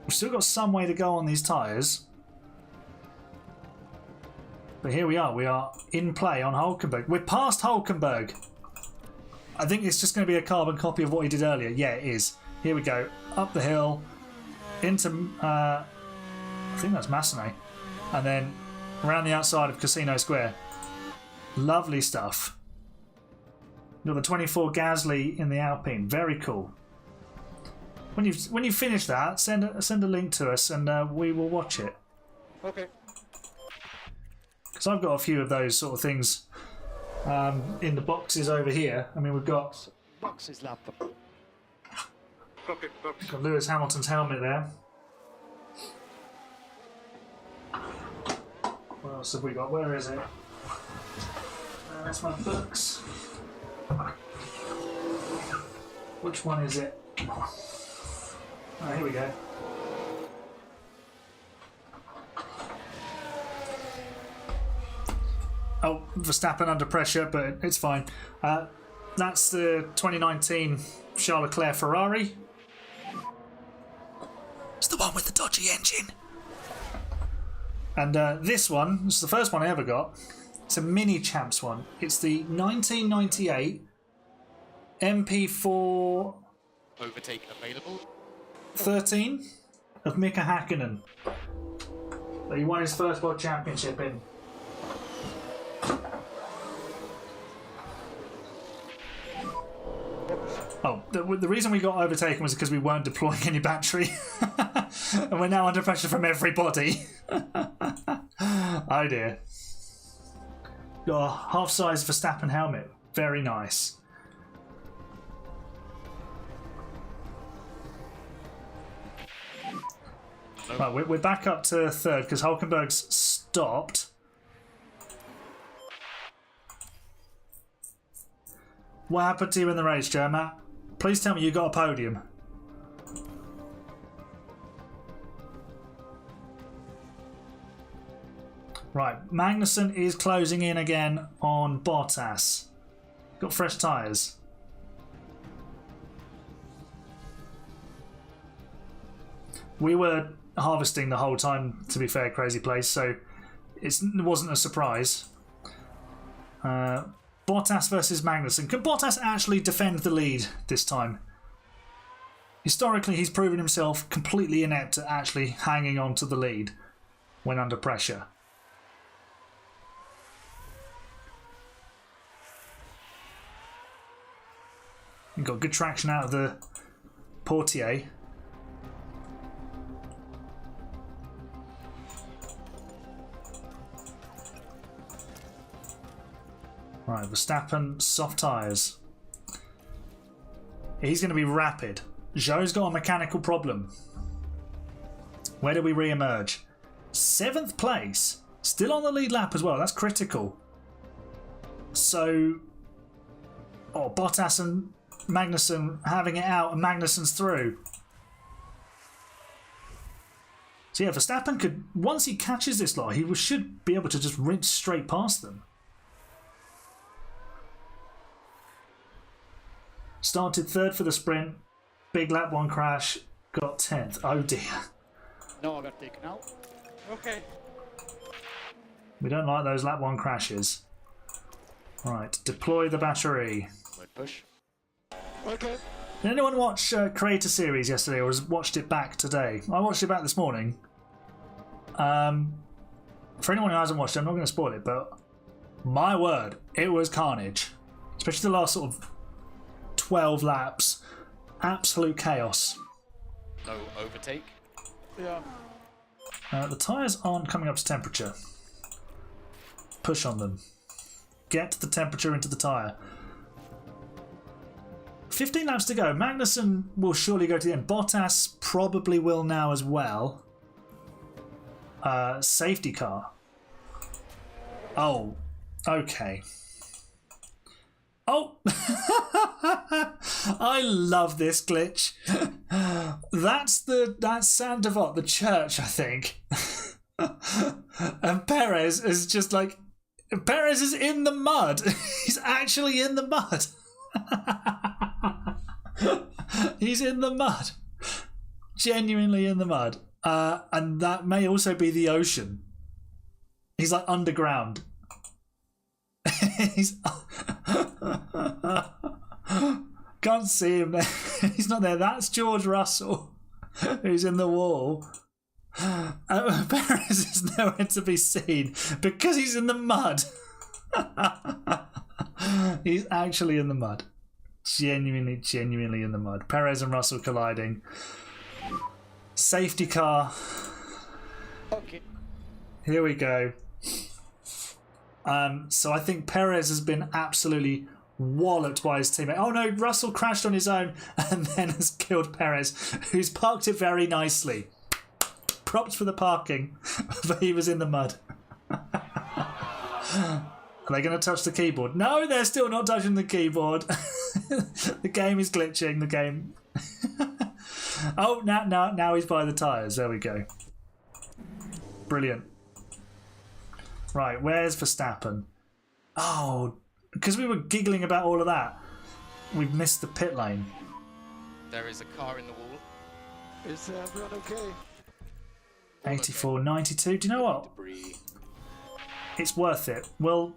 We've still got some way to go on these tyres. But here we are in play on Hulkenberg. We're past Hulkenberg. I think it's just going to be a carbon copy of what he did earlier. Yeah, it is. Here we go. Up the hill. Into, I think that's Massenet. And then around the outside of Casino Square. Lovely stuff. You've got the 24 Gasly in the Alpine. Very cool. When you finish that, send a link to us and we will watch it. Okay. Because I've got a few of those sort of things in the boxes over here. I mean, we've got Boxes laptop. Copy, got Lewis Hamilton's helmet there. What else have we got? Where is it? That's my books. Which one is it? Oh, here we go. Oh, Verstappen under pressure, but it's fine. That's the 2019 Charles Leclerc Ferrari. It's the one with the dodgy engine. And this one, this is the first one I ever got. It's a mini champs one. It's the 1998 MP4 Overtake available. 13 of Mika Hakkinen that he won his first world championship in. Oh, the reason we got overtaken was because we weren't deploying any battery. And we're now under pressure from everybody. Oh dear. Got a half-size Verstappen helmet. Very nice. Right, we're back up to 3rd because Hulkenberg's stopped. What happened to you in the race, Joe, Matt? Please tell me you got a podium. Right, Magnussen is closing in again on Bottas. Got fresh tyres. We were harvesting the whole time, to be fair, Crazy Place, so it wasn't a surprise. Bottas versus Magnussen. Can Bottas actually defend the lead this time? Historically, he's proven himself completely inept at actually hanging on to the lead when under pressure. You've got good traction out of the Portier. Right, Verstappen, soft tyres. He's going to be rapid. Zhou's got a mechanical problem. Where do we re-emerge? 7th place. Still on the lead lap as well. That's critical. So... Oh, Bottas and Magnussen having it out, and Magnussen's through. So yeah, Verstappen could... Once he catches this lot, he should be able to just rinse straight past them. Started 3rd for the sprint. Big lap 1 crash. Got 10th. Oh dear. No overtake now. Okay. We don't like those lap 1 crashes. Right, deploy the battery. Mode push. Okay. Did anyone watch Creator Series yesterday, or has watched it back today? I watched it back this morning. For anyone who hasn't watched it, I'm not going to spoil it, but my word, it was carnage. Especially the last sort of 12 laps. Absolute chaos. No overtake. Yeah. The tyres aren't coming up to temperature. Push on them. Get the temperature into the tyre. 15 laps to go. Magnussen will surely go to the end. Bottas probably will now as well. Safety car. Oh, okay. Oh, I love this glitch. That's Saint Devot, the church, I think. And Perez is just like, Perez is in the mud. He's actually in the mud. He's in the mud. Genuinely in the mud. And that may also be the ocean. He's like underground. He's can't see him there. He's not there. That's George Russell, who's in the wall. Perez is nowhere to be seen because he's in the mud. He's actually in the mud. Genuinely in the mud. Perez and Russell colliding. Safety car. Okay. Here we go. So I think Perez has been absolutely walloped by his teammate. Oh no, Russell crashed on his own and then has killed Perez, who's parked it very nicely. Props for the parking, but he was in the mud. Are they going to touch the keyboard? No, they're still not touching the keyboard. The game is glitching. The game. Oh, now he's by the tyres. There we go. Brilliant. Right, where's Verstappen? Oh, because we were giggling about all of that, we've missed the pit lane. There is a car in the wall. Is everyone okay? 84, 92. Do you know what? Debris. It's worth it. We'll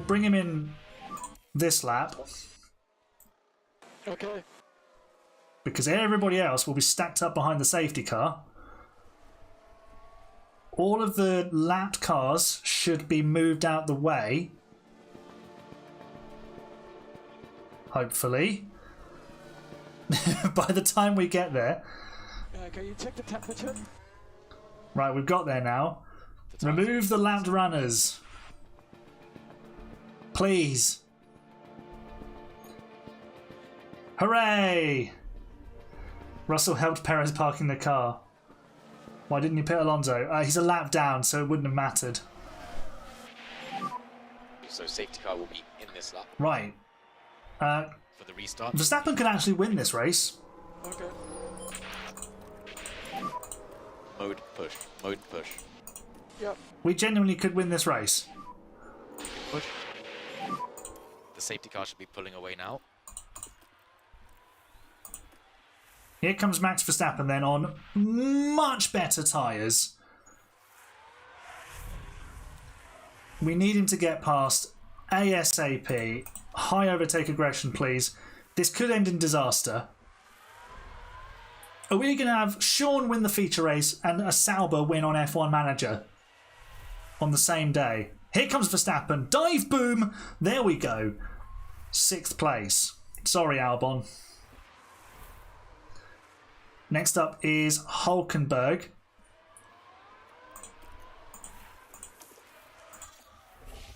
bring him in this lap. Okay. Because everybody else will be stacked up behind the safety car. All of the lapped cars should be moved out the way. Hopefully. By the time we get there. Can you check the temperature? Right, we've got there now. Remove the lapped runners. Please. Hooray! Russell helped Perez parking the car. Why didn't he pit Alonso? He's a lap down, so it wouldn't have mattered. So safety car will be in this lap Right. for the restart. Verstappen could actually win this race. Okay. Mode push. Mode push. Yep. We genuinely could win this race. Push. The safety car should be pulling away now. Here comes Max Verstappen then on much better tyres. We need him to get past ASAP. High overtake aggression, please. This could end in disaster. Are we going to have Sean win the feature race and a Sauber win on F1 Manager on the same day? Here comes Verstappen. Dive boom. There we go. 6th place. Sorry, Albon. Next up is Hulkenberg.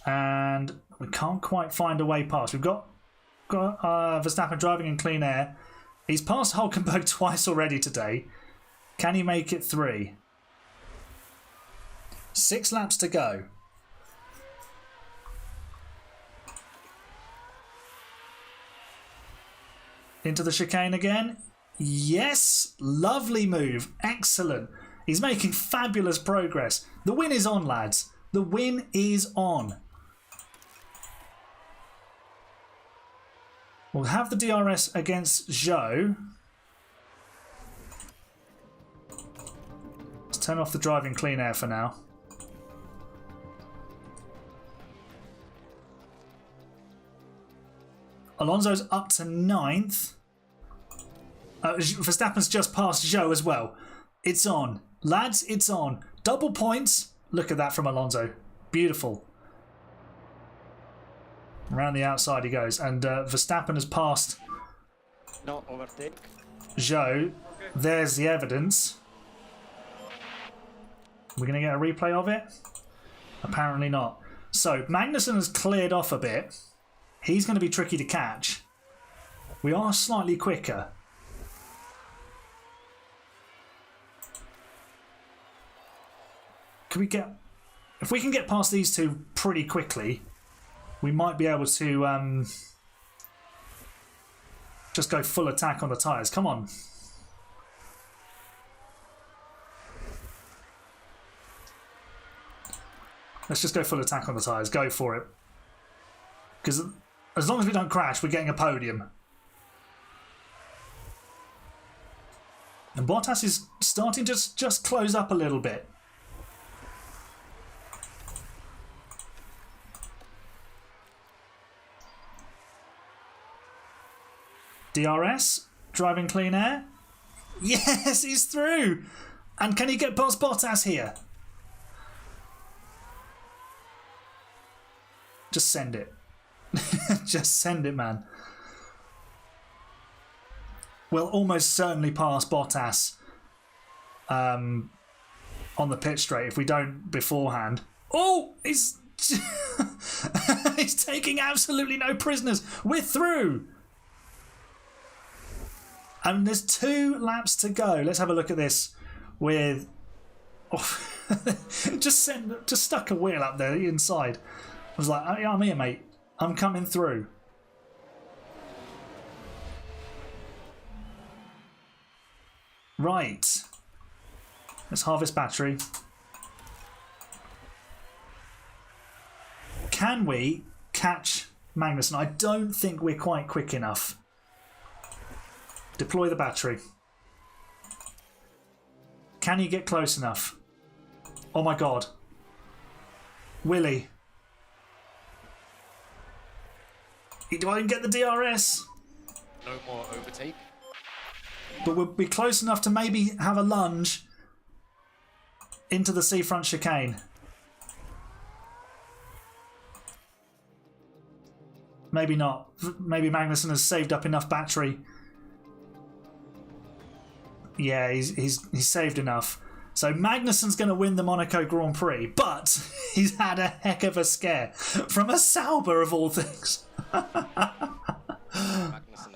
And we can't quite find a way past. We've got Verstappen driving in clean air. He's passed Hulkenberg twice already today. Can he make it 3? 6 laps to go. Into the chicane again. Yes, lovely move. Excellent. He's making fabulous progress. The win is on, lads. The win is on. We'll have the DRS against Zhou. Let's turn off the driving clean air for now. Alonso's up to 9th. Verstappen's just passed Zhou as well. It's on. Lads, it's on. Double points. Look at that from Alonso. Beautiful. Around the outside he goes. And Verstappen has passed No overtake. Zhou. There's the evidence. We're going to get a replay of it? Apparently not. So, Magnussen has cleared off a bit. He's going to be tricky to catch. We are slightly quicker. Can we get... If we can get past these two pretty quickly, we might be able to just go full attack on the tyres. Come on. Let's just go full attack on the tyres. Go for it. Because as long as we don't crash, we're getting a podium. And Bottas is starting to just close up a little bit. DRS, driving clean air. Yes, he's through. And can he get past Bottas here? Just send it. Just send it, man. We'll almost certainly pass Bottas on the pit straight if we don't beforehand. Oh, he's he's taking absolutely no prisoners. We're through. And there's 2 laps to go. Let's have a look at this with... Oh, just stuck a wheel up there inside. I was like, oh, I'm here, mate. I'm coming through. Right. Let's harvest battery. Can we catch Magnussen? I don't think we're quite quick enough. Deploy the battery. Can you get close enough? Oh my god. Willie. Do I even get the DRS? No more overtake. But we'll be close enough to maybe have a lunge into the seafront chicane. Maybe not. Maybe Magnussen has saved up enough battery. Yeah, he's saved enough. So Magnussen's going to win the Monaco Grand Prix, but he's had a heck of a scare from a Sauber of all things.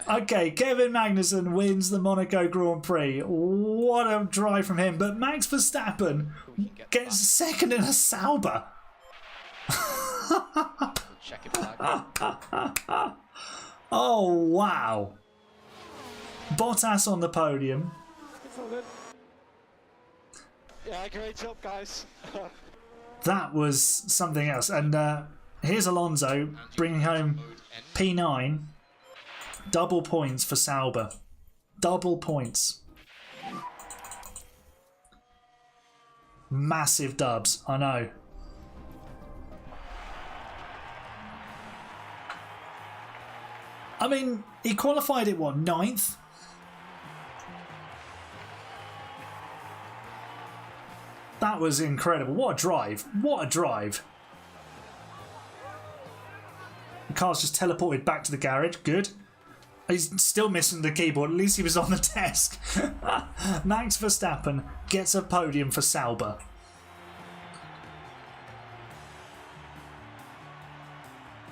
Okay, Kevin Magnussen wins the Monaco Grand Prix. What a drive from him. But Max Verstappen gets second in a Sauber. Check it. Oh, wow. Bottas on the podium. Yeah, great job, guys. That was something else. And here's Alonso bringing home P9. Double points for Sauber. Double points. Massive dubs, I know. I mean, he qualified at what, 9th? That was incredible. What a drive. What a drive. The car's just teleported back to the garage. Good. He's still missing the keyboard. At least he was on the desk. Max Verstappen gets a podium for Sauber.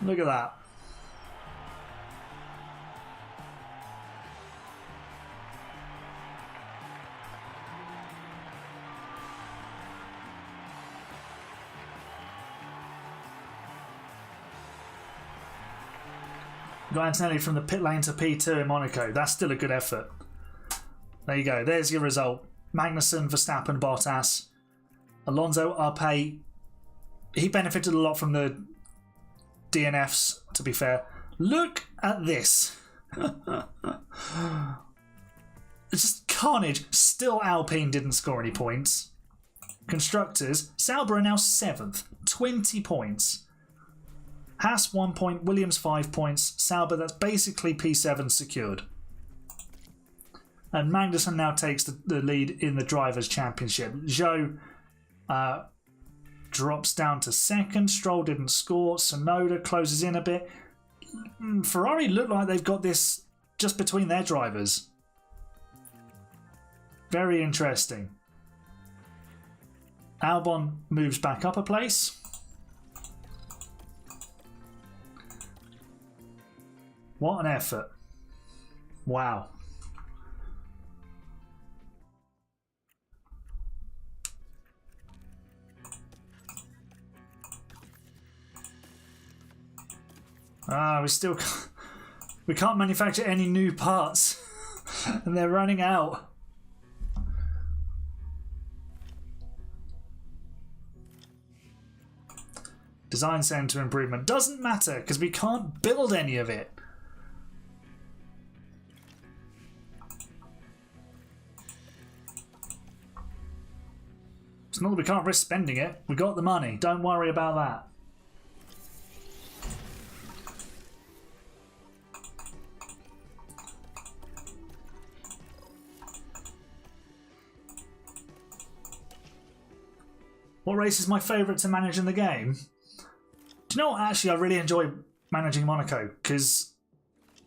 Look at that. Got Antonelli from the pit lane to P2 in Monaco. That's still a good effort. There you go. There's your result. Magnussen, Verstappen, Bottas. Alonso, Arpe. He benefited a lot from the DNFs, to be fair. Look at this. It's just carnage. Still Alpine didn't score any points. Constructors. Sauber are now 7th. 20 points. Haas 1 point, Williams 5 points, Sauber, that's basically P7 secured. And Magnussen now takes the lead in the Drivers' Championship. Zhou drops down to 2nd, Stroll didn't score, Tsunoda closes in a bit. Ferrari look like they've got this just between their drivers. Very interesting. Albon moves back up a place. What an effort. Wow. We can't manufacture any new parts and they're running out. Design center improvement doesn't matter because we can't build any of it. It's not that we can't risk spending it. We got the money. Don't worry about that. What race is my favourite to manage in the game? Do you know what? Actually, I really enjoy managing Monaco because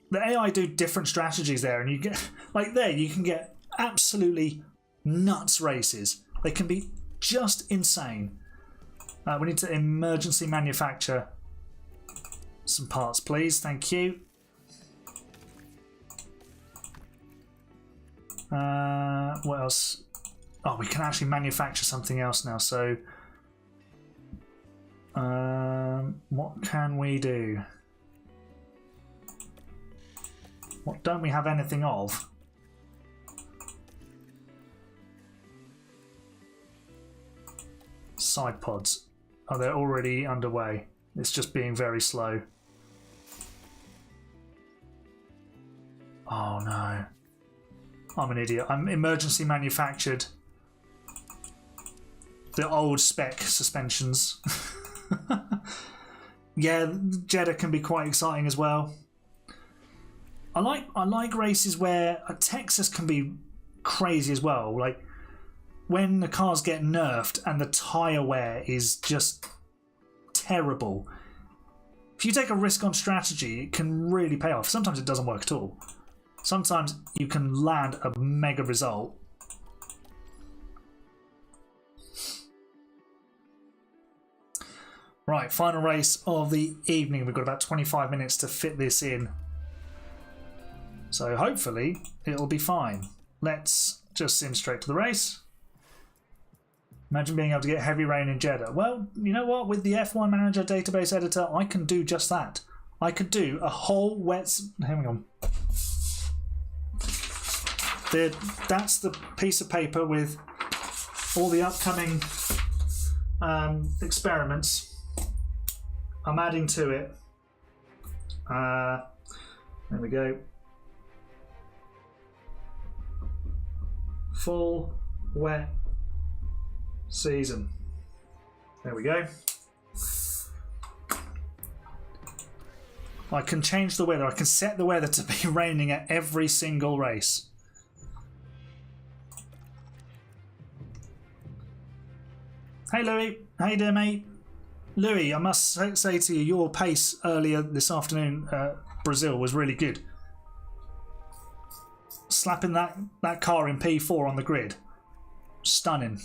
the AI do different strategies there, and you get like there you can get absolutely nuts races. They can be just insane. We need to emergency manufacture some parts, please. Thank you. What else? Oh, we can actually manufacture something else now. So, what can we do? What don't we have anything of? Side pods. Oh, they're already underway. It's just being very slow. Oh no. I'm an idiot. I'm emergency manufactured the old spec suspensions. Yeah, Jeddah can be quite exciting as well. I like races where Texas can be crazy as well. Like when the cars get nerfed and the tyre wear is just terrible. If you take a risk on strategy, it can really pay off. Sometimes it doesn't work at all. Sometimes you can land a mega result. Right, final race of the evening. We've got about 25 minutes to fit this in. So hopefully it'll be fine. Let's just sim straight to the race. Imagine being able to get heavy rain in Jeddah. Well, you know what? With the F1 Manager database editor, I can do just that. I could do a whole wet... Hang on. That's the piece of paper with all the upcoming experiments. I'm adding to it. There we go. full wet season. There we go. I can change the weather. I can set the weather to be raining at every single race. Hey Louis, how you doing, mate? Louis, I must say to you, your pace earlier this afternoon at Brazil was really good. Slapping that car in P4 on the grid. Stunning.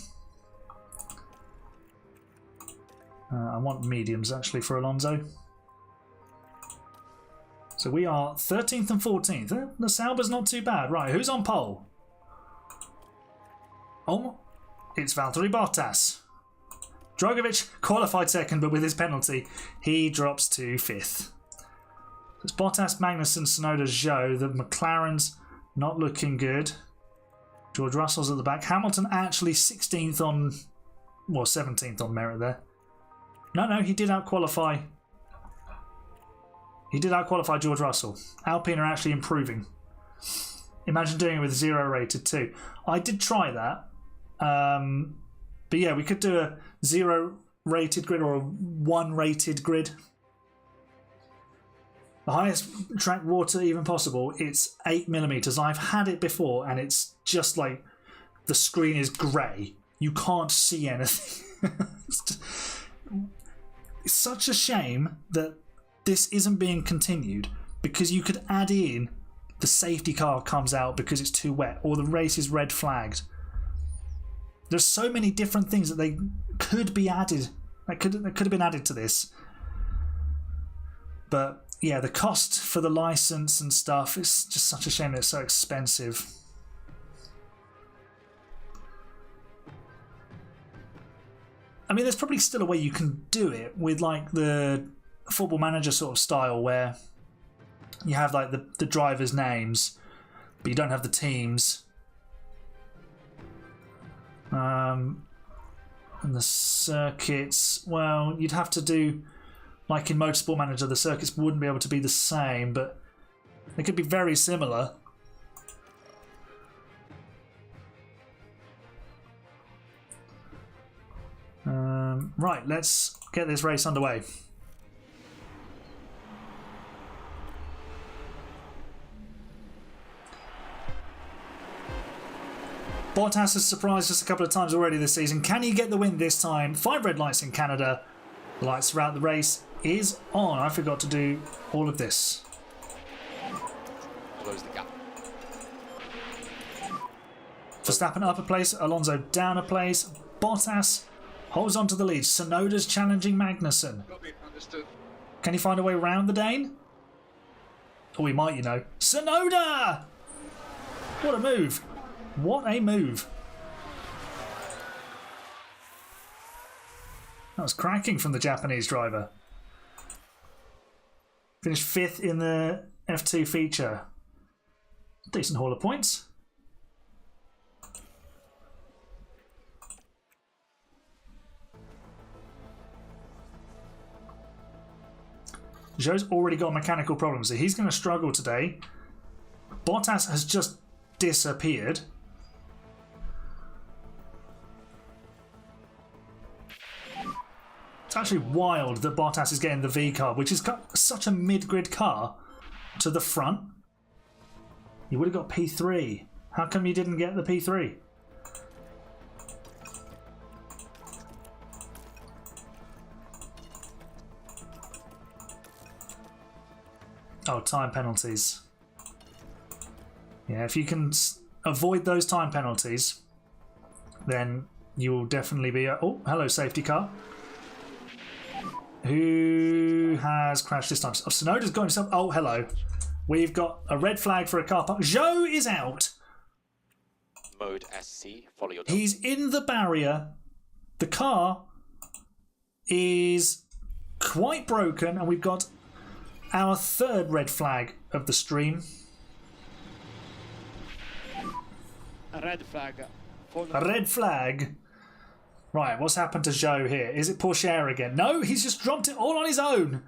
I want mediums actually for Alonso. So we are 13th and 14th. The Sauber's not too bad. Right, who's on pole? Oh, it's Valtteri Bottas. Drogovic qualified second, but with his penalty, he drops to 5th. It's Bottas, Magnussen, Tsunoda, Zhou. The McLaren's not looking good. George Russell's at the back. Hamilton actually 16th on... well, 17th on merit there. No, he did out-qualify. He did out-qualify George Russell. Alpine are actually improving. Imagine doing it with 0 rated too. I did try that. But yeah, we could do a 0 rated grid or a 1 rated grid. The highest track water even possible, it's 8mm. I've had it before and it's just like the screen is grey. You can't see anything. It's such a shame that this isn't being continued, because you could add in the safety car comes out because it's too wet, or the race is red flagged. There's so many different things that they could be added. That could have been added to this. But yeah, the cost for the license and stuff, it's just such a shame that it's so expensive. I mean, there's probably still a way you can do it with like the Football Manager sort of style, where you have like the drivers' names, but you don't have the teams. And the circuits, well, you'd have to do like in Motorsport Manager, the circuits wouldn't be able to be the same, but they could be very similar. Right, let's get this race underway. Bottas has surprised us a couple of times already this season. Can he get the win this time? 5 red lights in Canada. The lights throughout the race is on. I forgot to do all of this. Close the gap. Verstappen up a place, Alonso down a place. Bottas holds on to the lead. Tsunoda's challenging Magnussen. Understood. Can he find a way around the Dane? Oh, he might, you know. Tsunoda! What a move. What a move. That was cracking from the Japanese driver. Finished 5th in the F2 feature. Decent haul of points. Zhou's already got mechanical problems, so he's going to struggle today. Bottas has just disappeared. It's actually wild that Bottas is getting the V car, which is such a mid-grid car, to the front. You would have got P3. How come you didn't get the P3? Oh, time penalties. Yeah, if you can avoid those time penalties, then you will definitely be... oh, hello, safety car. Who has crashed this time? Oh, Tsunoda's got himself... oh, hello. We've got a red flag for a car park. Zhou is out. Mode SC. Follow your... He's in the barrier. The car is quite broken, and we've got our 3rd red flag of the stream. A red flag. A red flag. Right, what's happened to Zhou here? Is it Porsche again? No, he's just dropped it all on his own.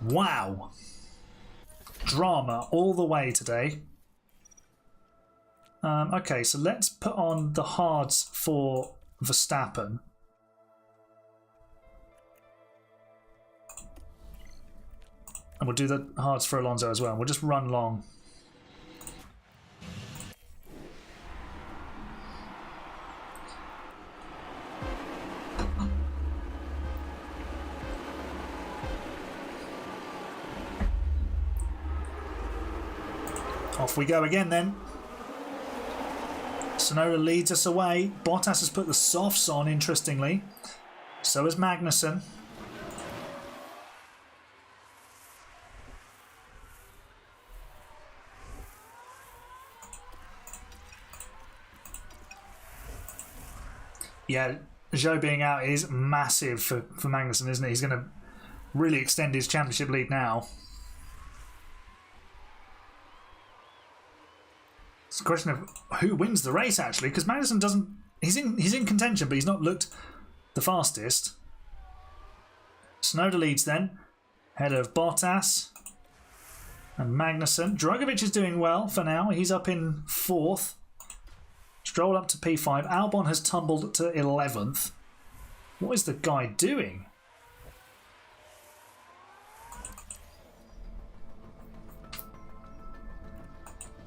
Wow. Drama all the way today. Okay, so let's put on the hards for Verstappen. And we'll do the hards for Alonso as well. We'll just run long. Off we go again then. Tsunoda leads us away. Bottas has put the softs on, interestingly. So has Magnussen. Yeah, Zhou being out is massive for Magnussen, isn't it? He's going to really extend his championship lead now. It's a question of who wins the race, actually, because Magnussen doesn't... He's in contention, but he's not looked the fastest. Tsunoda leads then, ahead of Bottas and Magnussen. Drugovich is doing well for now. He's up in 4th. Stroll up to P5. Albon has tumbled to 11th. What is the guy doing?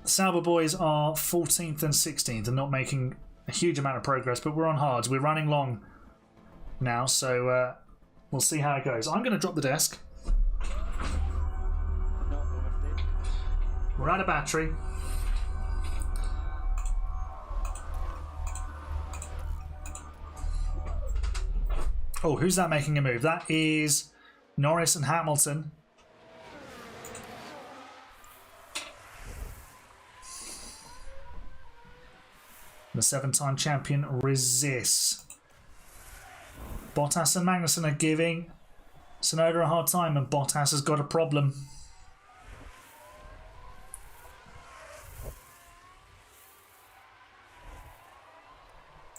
The Sauber boys are 14th and 16th and not making a huge amount of progress, but we're on hards. We're running long now, so we'll see how it goes. I'm going to drop the desk. We're out of battery. Oh, who's that making a move? That is Norris and Hamilton. The 7-time champion resists. Bottas and Magnussen are giving Tsunoda a hard time, and Bottas has got a problem.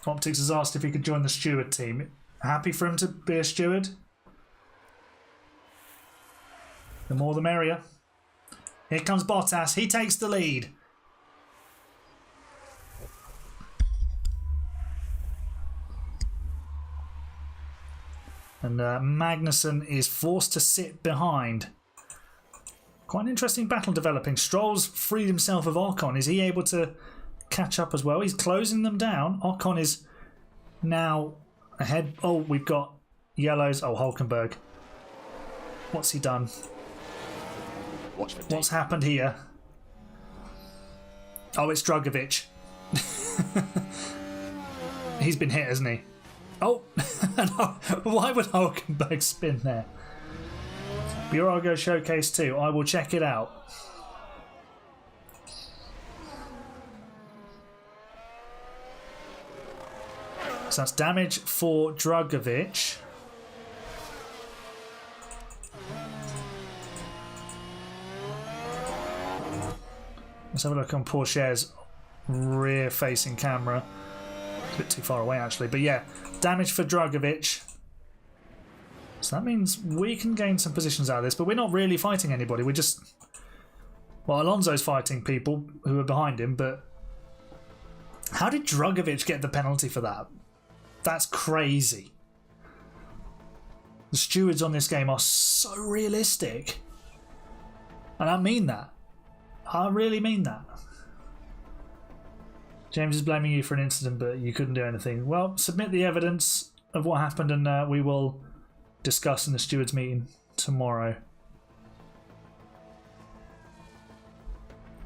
Optics has asked if he could join the steward team. Happy for him to be a steward. The more the merrier. Here comes Bottas. He takes the lead. And Magnussen is forced to sit behind. Quite an interesting battle developing. Stroll's freed himself of Ocon. Is he able to catch up as well? He's closing them down. Ocon is now ahead. Oh, we've got yellows. Oh, Hulkenberg. What's he done? What's happened here? Oh, it's Drugovich. He's been hit, hasn't he? Oh, no. Why would Hulkenberg spin there? Burago Showcase 2. I will check it out. So that's damage for Drugovich. Let's have a look on Porsche's rear-facing camera. It's a bit too far away, actually. But yeah, damage for Drugovich. So that means we can gain some positions out of this, but we're not really fighting anybody. We're just... Well, Alonso's fighting people who are behind him, but... How did Drugovich get the penalty for that? That's crazy. The stewards on this game are so realistic. And I mean that. I really mean that. James is blaming you for an incident, but you couldn't do anything. Well, submit the evidence of what happened and we will discuss in the stewards meeting tomorrow.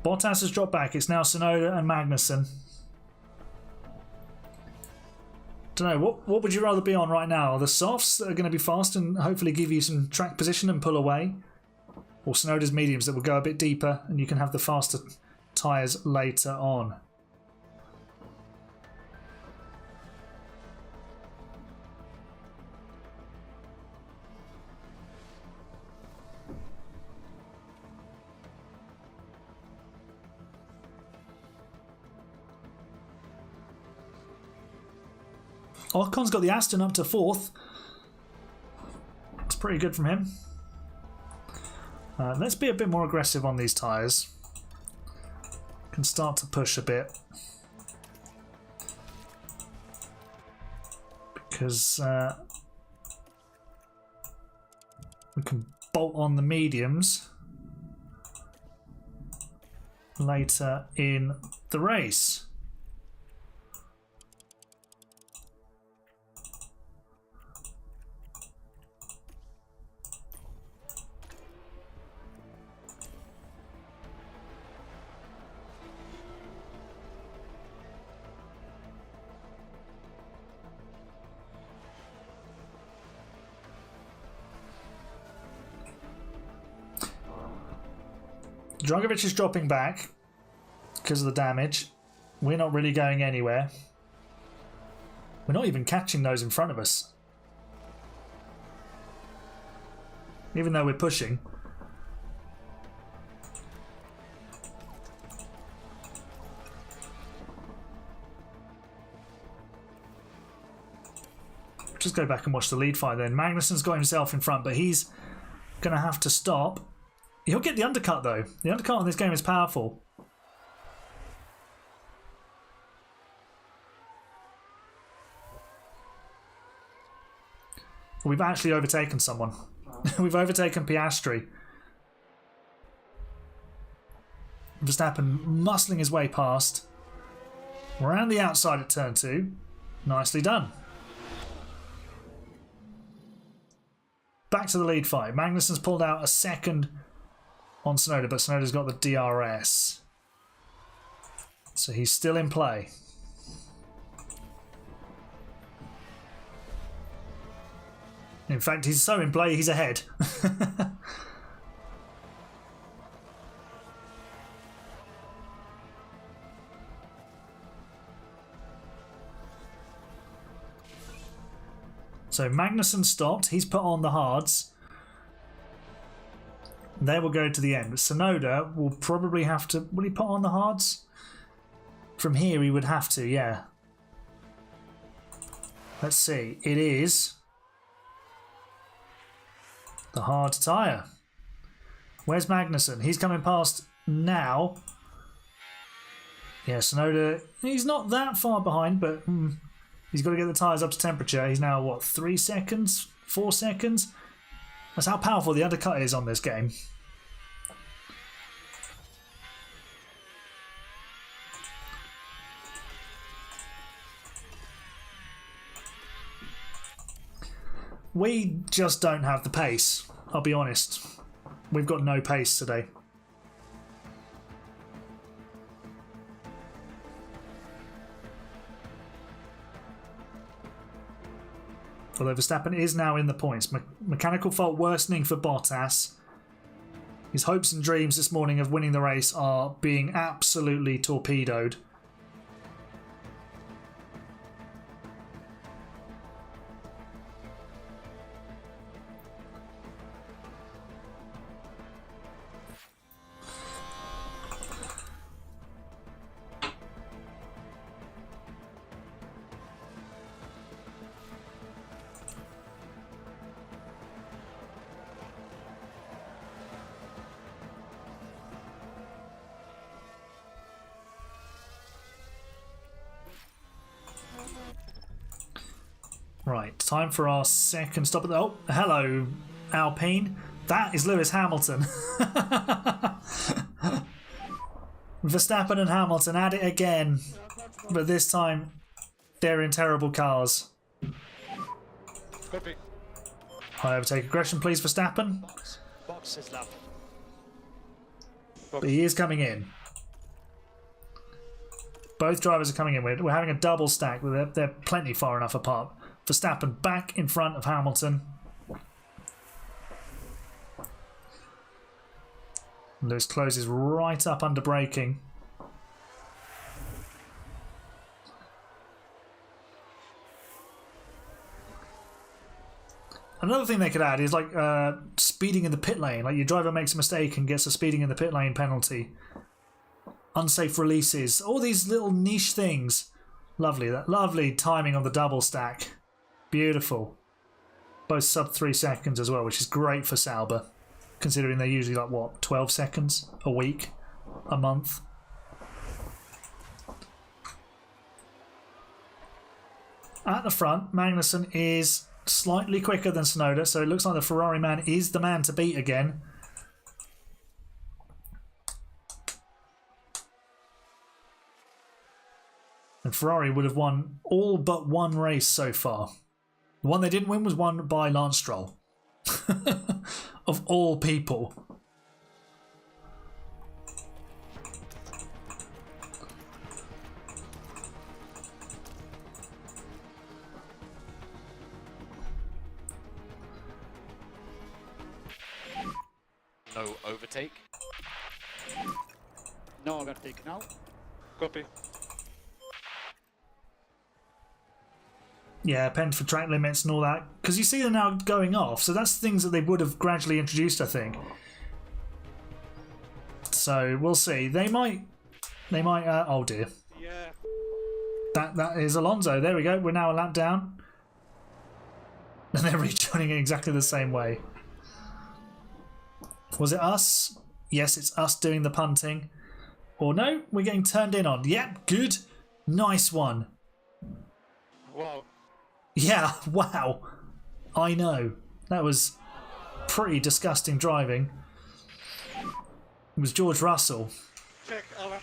Bottas has dropped back. It's now Tsunoda and Magnussen. Don't know, what would you rather be on right now? The softs that are going to be fast and hopefully give you some track position and pull away? Or Tsunoda's mediums that will go a bit deeper and you can have the faster tyres later on? Ocon's got the Aston up to 4th. That's pretty good from him. Let's be a bit more aggressive on these tyres. Can start to push a bit. Because we can bolt on the mediums later in the race. Dragovic is dropping back because of the damage. We're not really going anywhere. We're not even catching those in front of us. Even though we're pushing. Just go back and watch the lead fight then. Magnussen's got himself in front, but he's going to have to stop. He'll get the undercut though. The undercut on this game is powerful. We've actually overtaken someone. We've overtaken Piastri. Verstappen muscling his way past. Around the outside at turn 2. Nicely done. Back to the lead fight. Magnussen's pulled out a second on Tsunoda, but Tsunoda's got the DRS. So he's still in play. In fact, he's so in play, he's ahead. So Magnussen stopped. He's put on the hards. They will go to the end. But Tsunoda will probably have to... Will he put on the hards? From here, he would have to, yeah. Let's see. It is the hard tyre. Where's Magnussen? He's coming past now. Yeah, Tsunoda, he's not that far behind, but he's got to get the tyres up to temperature. He's now, what, 3 seconds? 4 seconds? That's how powerful the undercut is on this game. We just don't have the pace, I'll be honest. We've got no pace today. Although Verstappen is now in the points. Mechanical fault worsening for Bottas. His hopes and dreams this morning of winning the race are being absolutely torpedoed. Right, time for our second stop. Oh, hello, Alpine. That is Lewis Hamilton. Verstappen and Hamilton at it again. But this time, they're in terrible cars. Copy. High overtake aggression, please, Verstappen. Box is left. But he is coming in. Both drivers are coming in. We're having a double stack, but they're plenty far enough apart. Verstappen back in front of Hamilton. Lewis closes right up under braking. Another thing they could add is like speeding in the pit lane. Like your driver makes a mistake and gets a speeding in the pit lane penalty. Unsafe releases. All these little niche things. Lovely. That lovely timing on the double stack. Beautiful. Both sub 3 seconds as well, which is great for Sauber. considering they're usually like, what, 12 seconds a week, a month. At the front, Magnussen is slightly quicker than Tsunoda, so it looks like the Ferrari man is the man to beat again. And Ferrari would have won all but one race so far. The one they didn't win was won by Lance Stroll. Of all people. No overtake. No overtake now. Copy. Yeah, penned for track limits and all that. Because you see them now going off, so that's things that they would have gradually introduced, I think. So we'll see. They might. Oh dear. Yeah. That is Alonso. There we go. We're now a lap down, and they're rejoining it exactly the same way. Was it us? Yes, it's us doing the punting. Or no, we're getting turned in on. Yep, good. Nice one. Wow. Yeah, wow. I know. That was pretty disgusting driving. It was George Russell. Check over.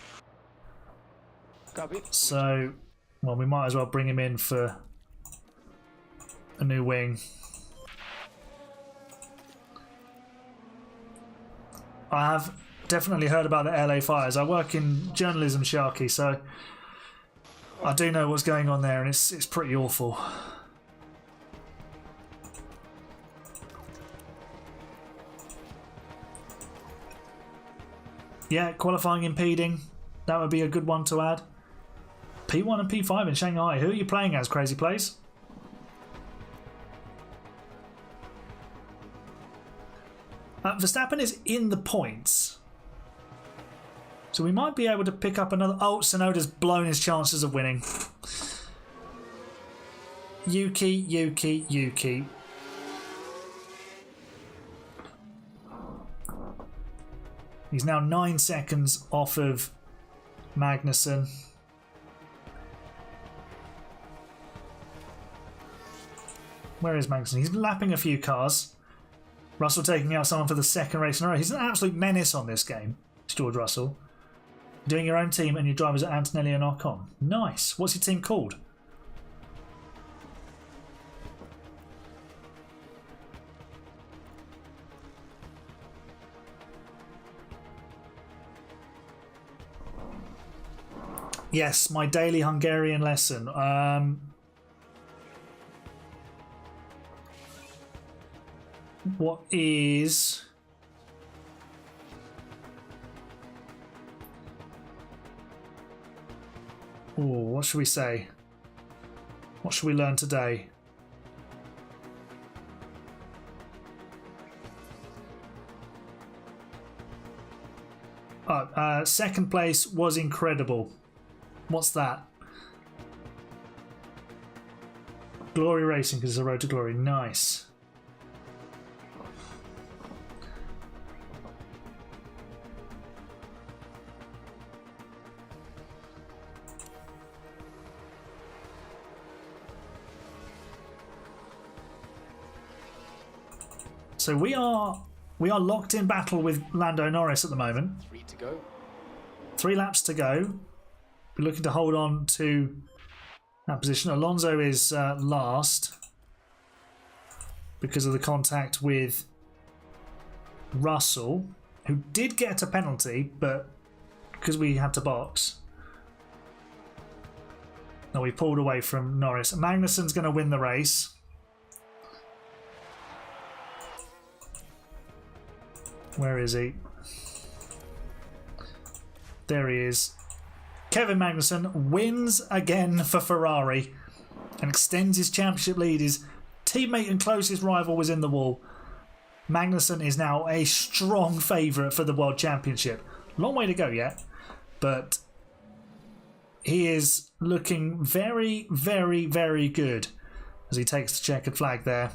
Copy. So, well, we might as well bring him in for a new wing. I have definitely heard about the LA fires. I work in journalism, Sharky, so I do know what's going on there, and it's pretty awful. Yeah, qualifying impeding. That would be a good one to add. P1 and P5 in Shanghai. Who are you playing as, Crazy Plays? Verstappen is in the points. So we might be able to pick up another... Oh, Tsunoda's blown his chances of winning. Yuki. He's now 9 seconds off of Magnussen. Where is Magnussen? He's lapping a few cars. Russell taking out someone for the second race in a row. He's an absolute menace on this game, it's George Russell. Doing your own team and your drivers are Antonelli and Ocon. Nice. What's your team called? Yes, my daily Hungarian lesson. What is... Oh, what should we say? What should we learn today? Oh, second place was incredible. What's that? Glory Racing, because it's a road to glory. Nice. So we are locked in battle with Lando Norris at the moment. 3 to go. 3 laps to go. We're looking to hold on to that position. Alonso is last because of the contact with Russell, who did get a penalty, but because we had to box. No, we pulled away from Norris. Magnussen's going to win the race. Where is he? There he is. Kevin Magnussen wins again for Ferrari and extends his championship lead. His teammate and closest rival was in the wall. Magnussen is now a strong favourite for the World Championship. Long way to go yet, but he is looking very, very, very good as he takes the checkered flag there.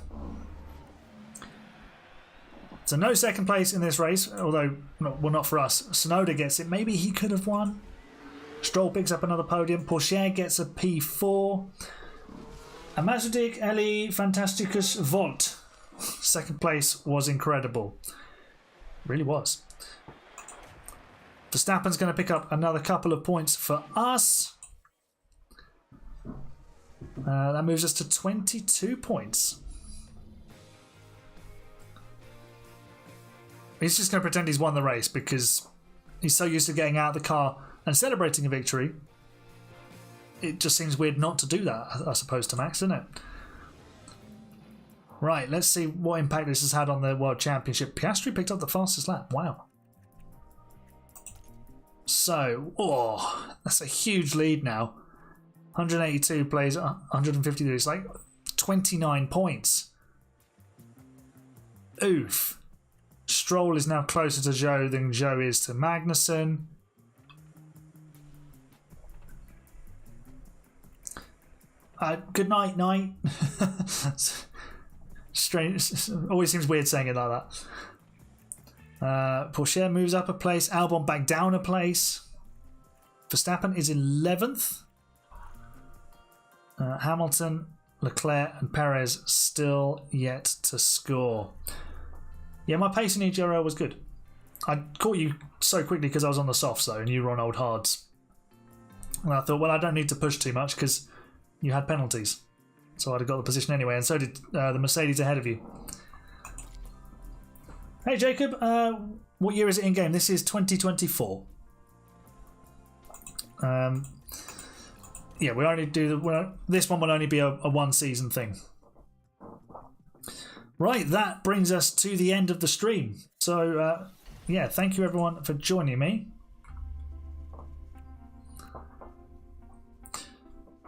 So no second place in this race, although, well, not for us. Sonoda gets it. Maybe he could have won. Stroll picks up another podium. Pourchaire gets a P4. Amazudik Eli Fantasticus Volt. Second place was incredible. Really was. Verstappen's going to pick up another couple of points for us. That moves us to 22 points. He's just going to pretend he's won the race because he's so used to getting out of the car and celebrating a victory. It just seems weird not to do that, I suppose, to Max, doesn't it? Right, let's see what impact this has had on the World Championship. Piastri picked up the fastest lap. Wow. So, oh, that's a huge lead now. 182 plays 153. It's like 29 points. Oof. Stroll is now closer to Zhou than Zhou is to Magnussen. Good night, night. Strange. Always seems weird saying it like that. Pourchaire moves up a place. Albon back down a place. Verstappen is 11th. Hamilton, Leclerc and Perez still yet to score. Yeah, my pace in EGRL was good. I caught you so quickly because I was on the softs though and you were on old hards. And I thought, well, I don't need to push too much because you had penalties. So I'd have got the position anyway, and so did the Mercedes ahead of you. Hey Jacob, what year is it in game? This is 2024. Yeah, we only do this one will only be a one season thing. Right, that brings us to the end of the stream. So yeah, thank you everyone for joining me.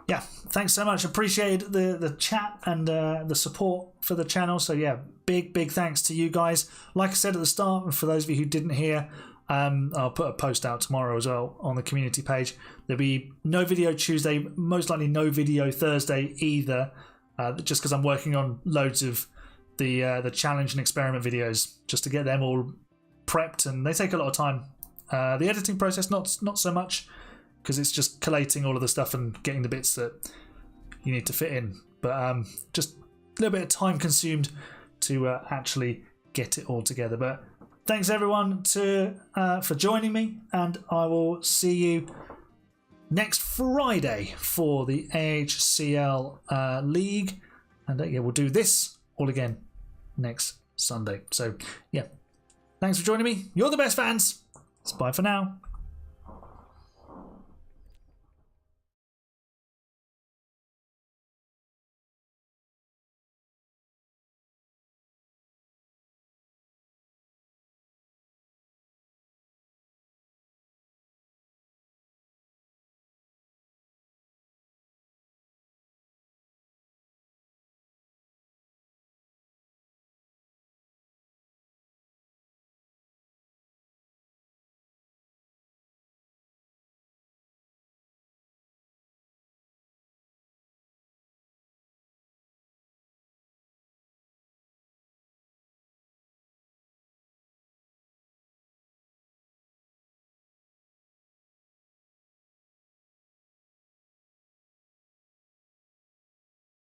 Yeah, thanks so much. Appreciate the chat and the support for the channel. So yeah, big thanks to you guys. Like I said at the start, and for those of you who didn't hear, I'll put a post out tomorrow as well on the community page. There'll be no video Tuesday, most likely no video Thursday either, just because I'm working on loads of the challenge and experiment videos just to get them all prepped, and they take a lot of time. The editing process not so much, because it's just collating all of the stuff and getting the bits that you need to fit in. But just a little bit of time consumed to actually get it all together. But thanks everyone for joining me, and I will see you next Friday for the AHCL League. And yeah, we'll do this all again next Sunday. So yeah, thanks for joining me. You're the best fans. So bye for now.